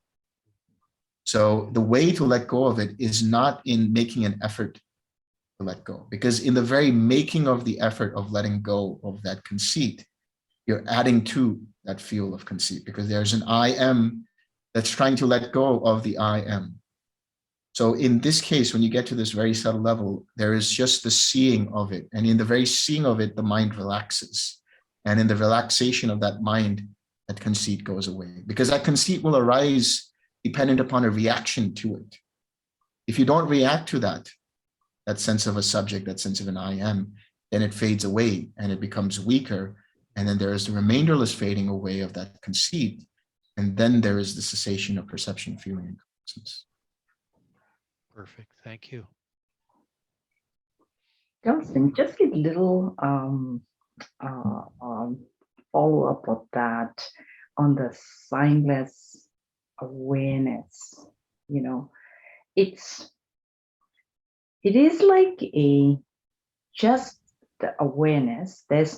So the way to let go of it is not in making an effort to let go, because in the very making of the effort of letting go of that conceit, you're adding to that fuel of conceit, because there's an I am that's trying to let go of the I am. So in this case, when you get to this very subtle level, there is just the seeing of it. And in the very seeing of it, the mind relaxes. And in the relaxation of that mind, that conceit goes away, because that conceit will arise dependent upon a reaction to it. If you don't react to that sense of a subject, that sense of an I am, then it fades away and it becomes weaker. And then there is the remainderless fading away of that conceit. And then there is the cessation of perception, feeling, and consciousness.
Perfect. Thank you.
Delson, just a little follow-up of that on the signless awareness. You know, it is like just the awareness. There's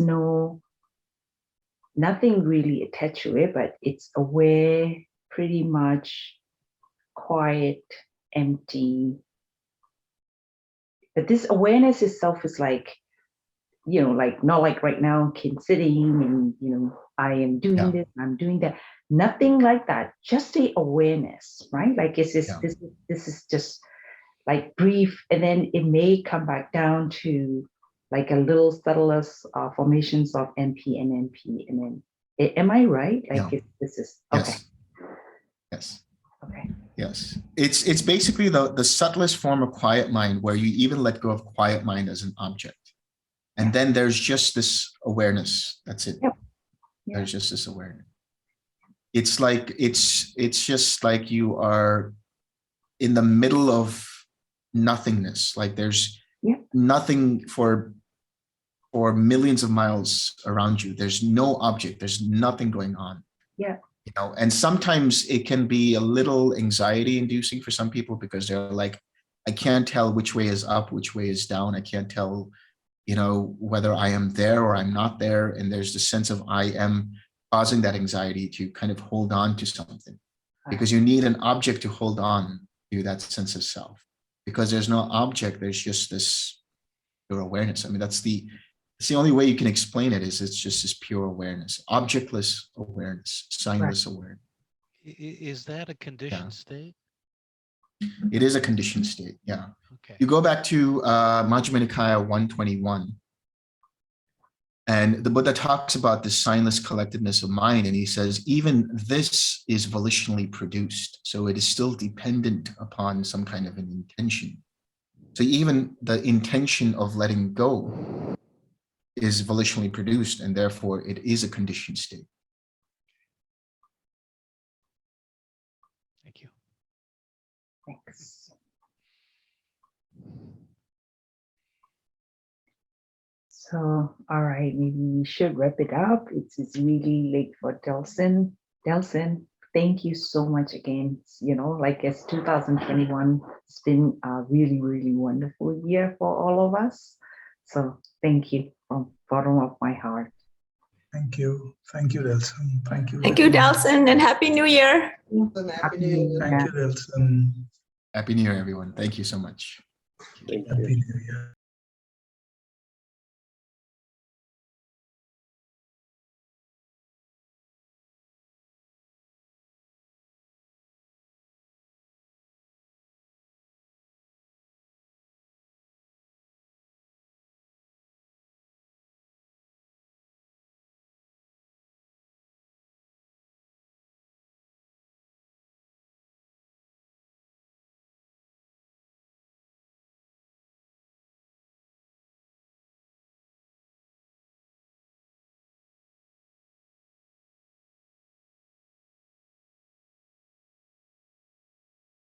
nothing really attached to it, but it's aware, pretty much quiet, empty. But this awareness itself is like, you know, like not like right now, sitting and, you know, I am doing this, I'm doing that. Nothing like that. Just the awareness, right? Like this is just like brief, and then it may come back down to like a little subtlest formations of NP and NP, and then am I right? Like this is okay.
Yes.
Okay.
Yes. It's basically the subtlest form of quiet mind, where you even let go of quiet mind as an object. And then there's just this awareness. That's it.
Yep.
There's just this awareness. It's like it's just like you are in the middle of nothingness. Like there's nothing for millions of miles around you. There's no object. There's nothing going on.
Yeah.
You know, and sometimes it can be a little anxiety inducing for some people, because they're like, I can't tell which way is up, which way is down. I can't tell, you know, whether I am there or I'm not there. And there's the sense of I am causing that anxiety to kind of hold on to something, because you need an object to hold on to that sense of self. Because there's no object, there's just this pure awareness. I mean, it's the only way you can explain it, is it's just this pure awareness, objectless awareness, signless awareness.
Is that a conditioned state?
It is a conditioned state, yeah.
Okay.
You go back to Majjhima Nikaya 121, and the Buddha talks about the signless collectedness of mind, and he says, even this is volitionally produced, so it is still dependent upon some kind of an intention. So even the intention of letting go is volitionally produced, and therefore it is a conditioned state.
Thank you.
Thanks. So, all right, maybe we should wrap it up. It's really late for Delson. Delson, thank you so much again. You know, like it's 2021, it's been a really, really wonderful year for all of us. So thank you from the bottom of my heart.
Thank you. Thank you, Delson. Thank you.
Thank you,
very much.
Delson, and Happy New Year.
Happy New Year.
Thank you, Delson.
Happy New Year, everyone. Thank you so much.
Thank you.
Happy New Year.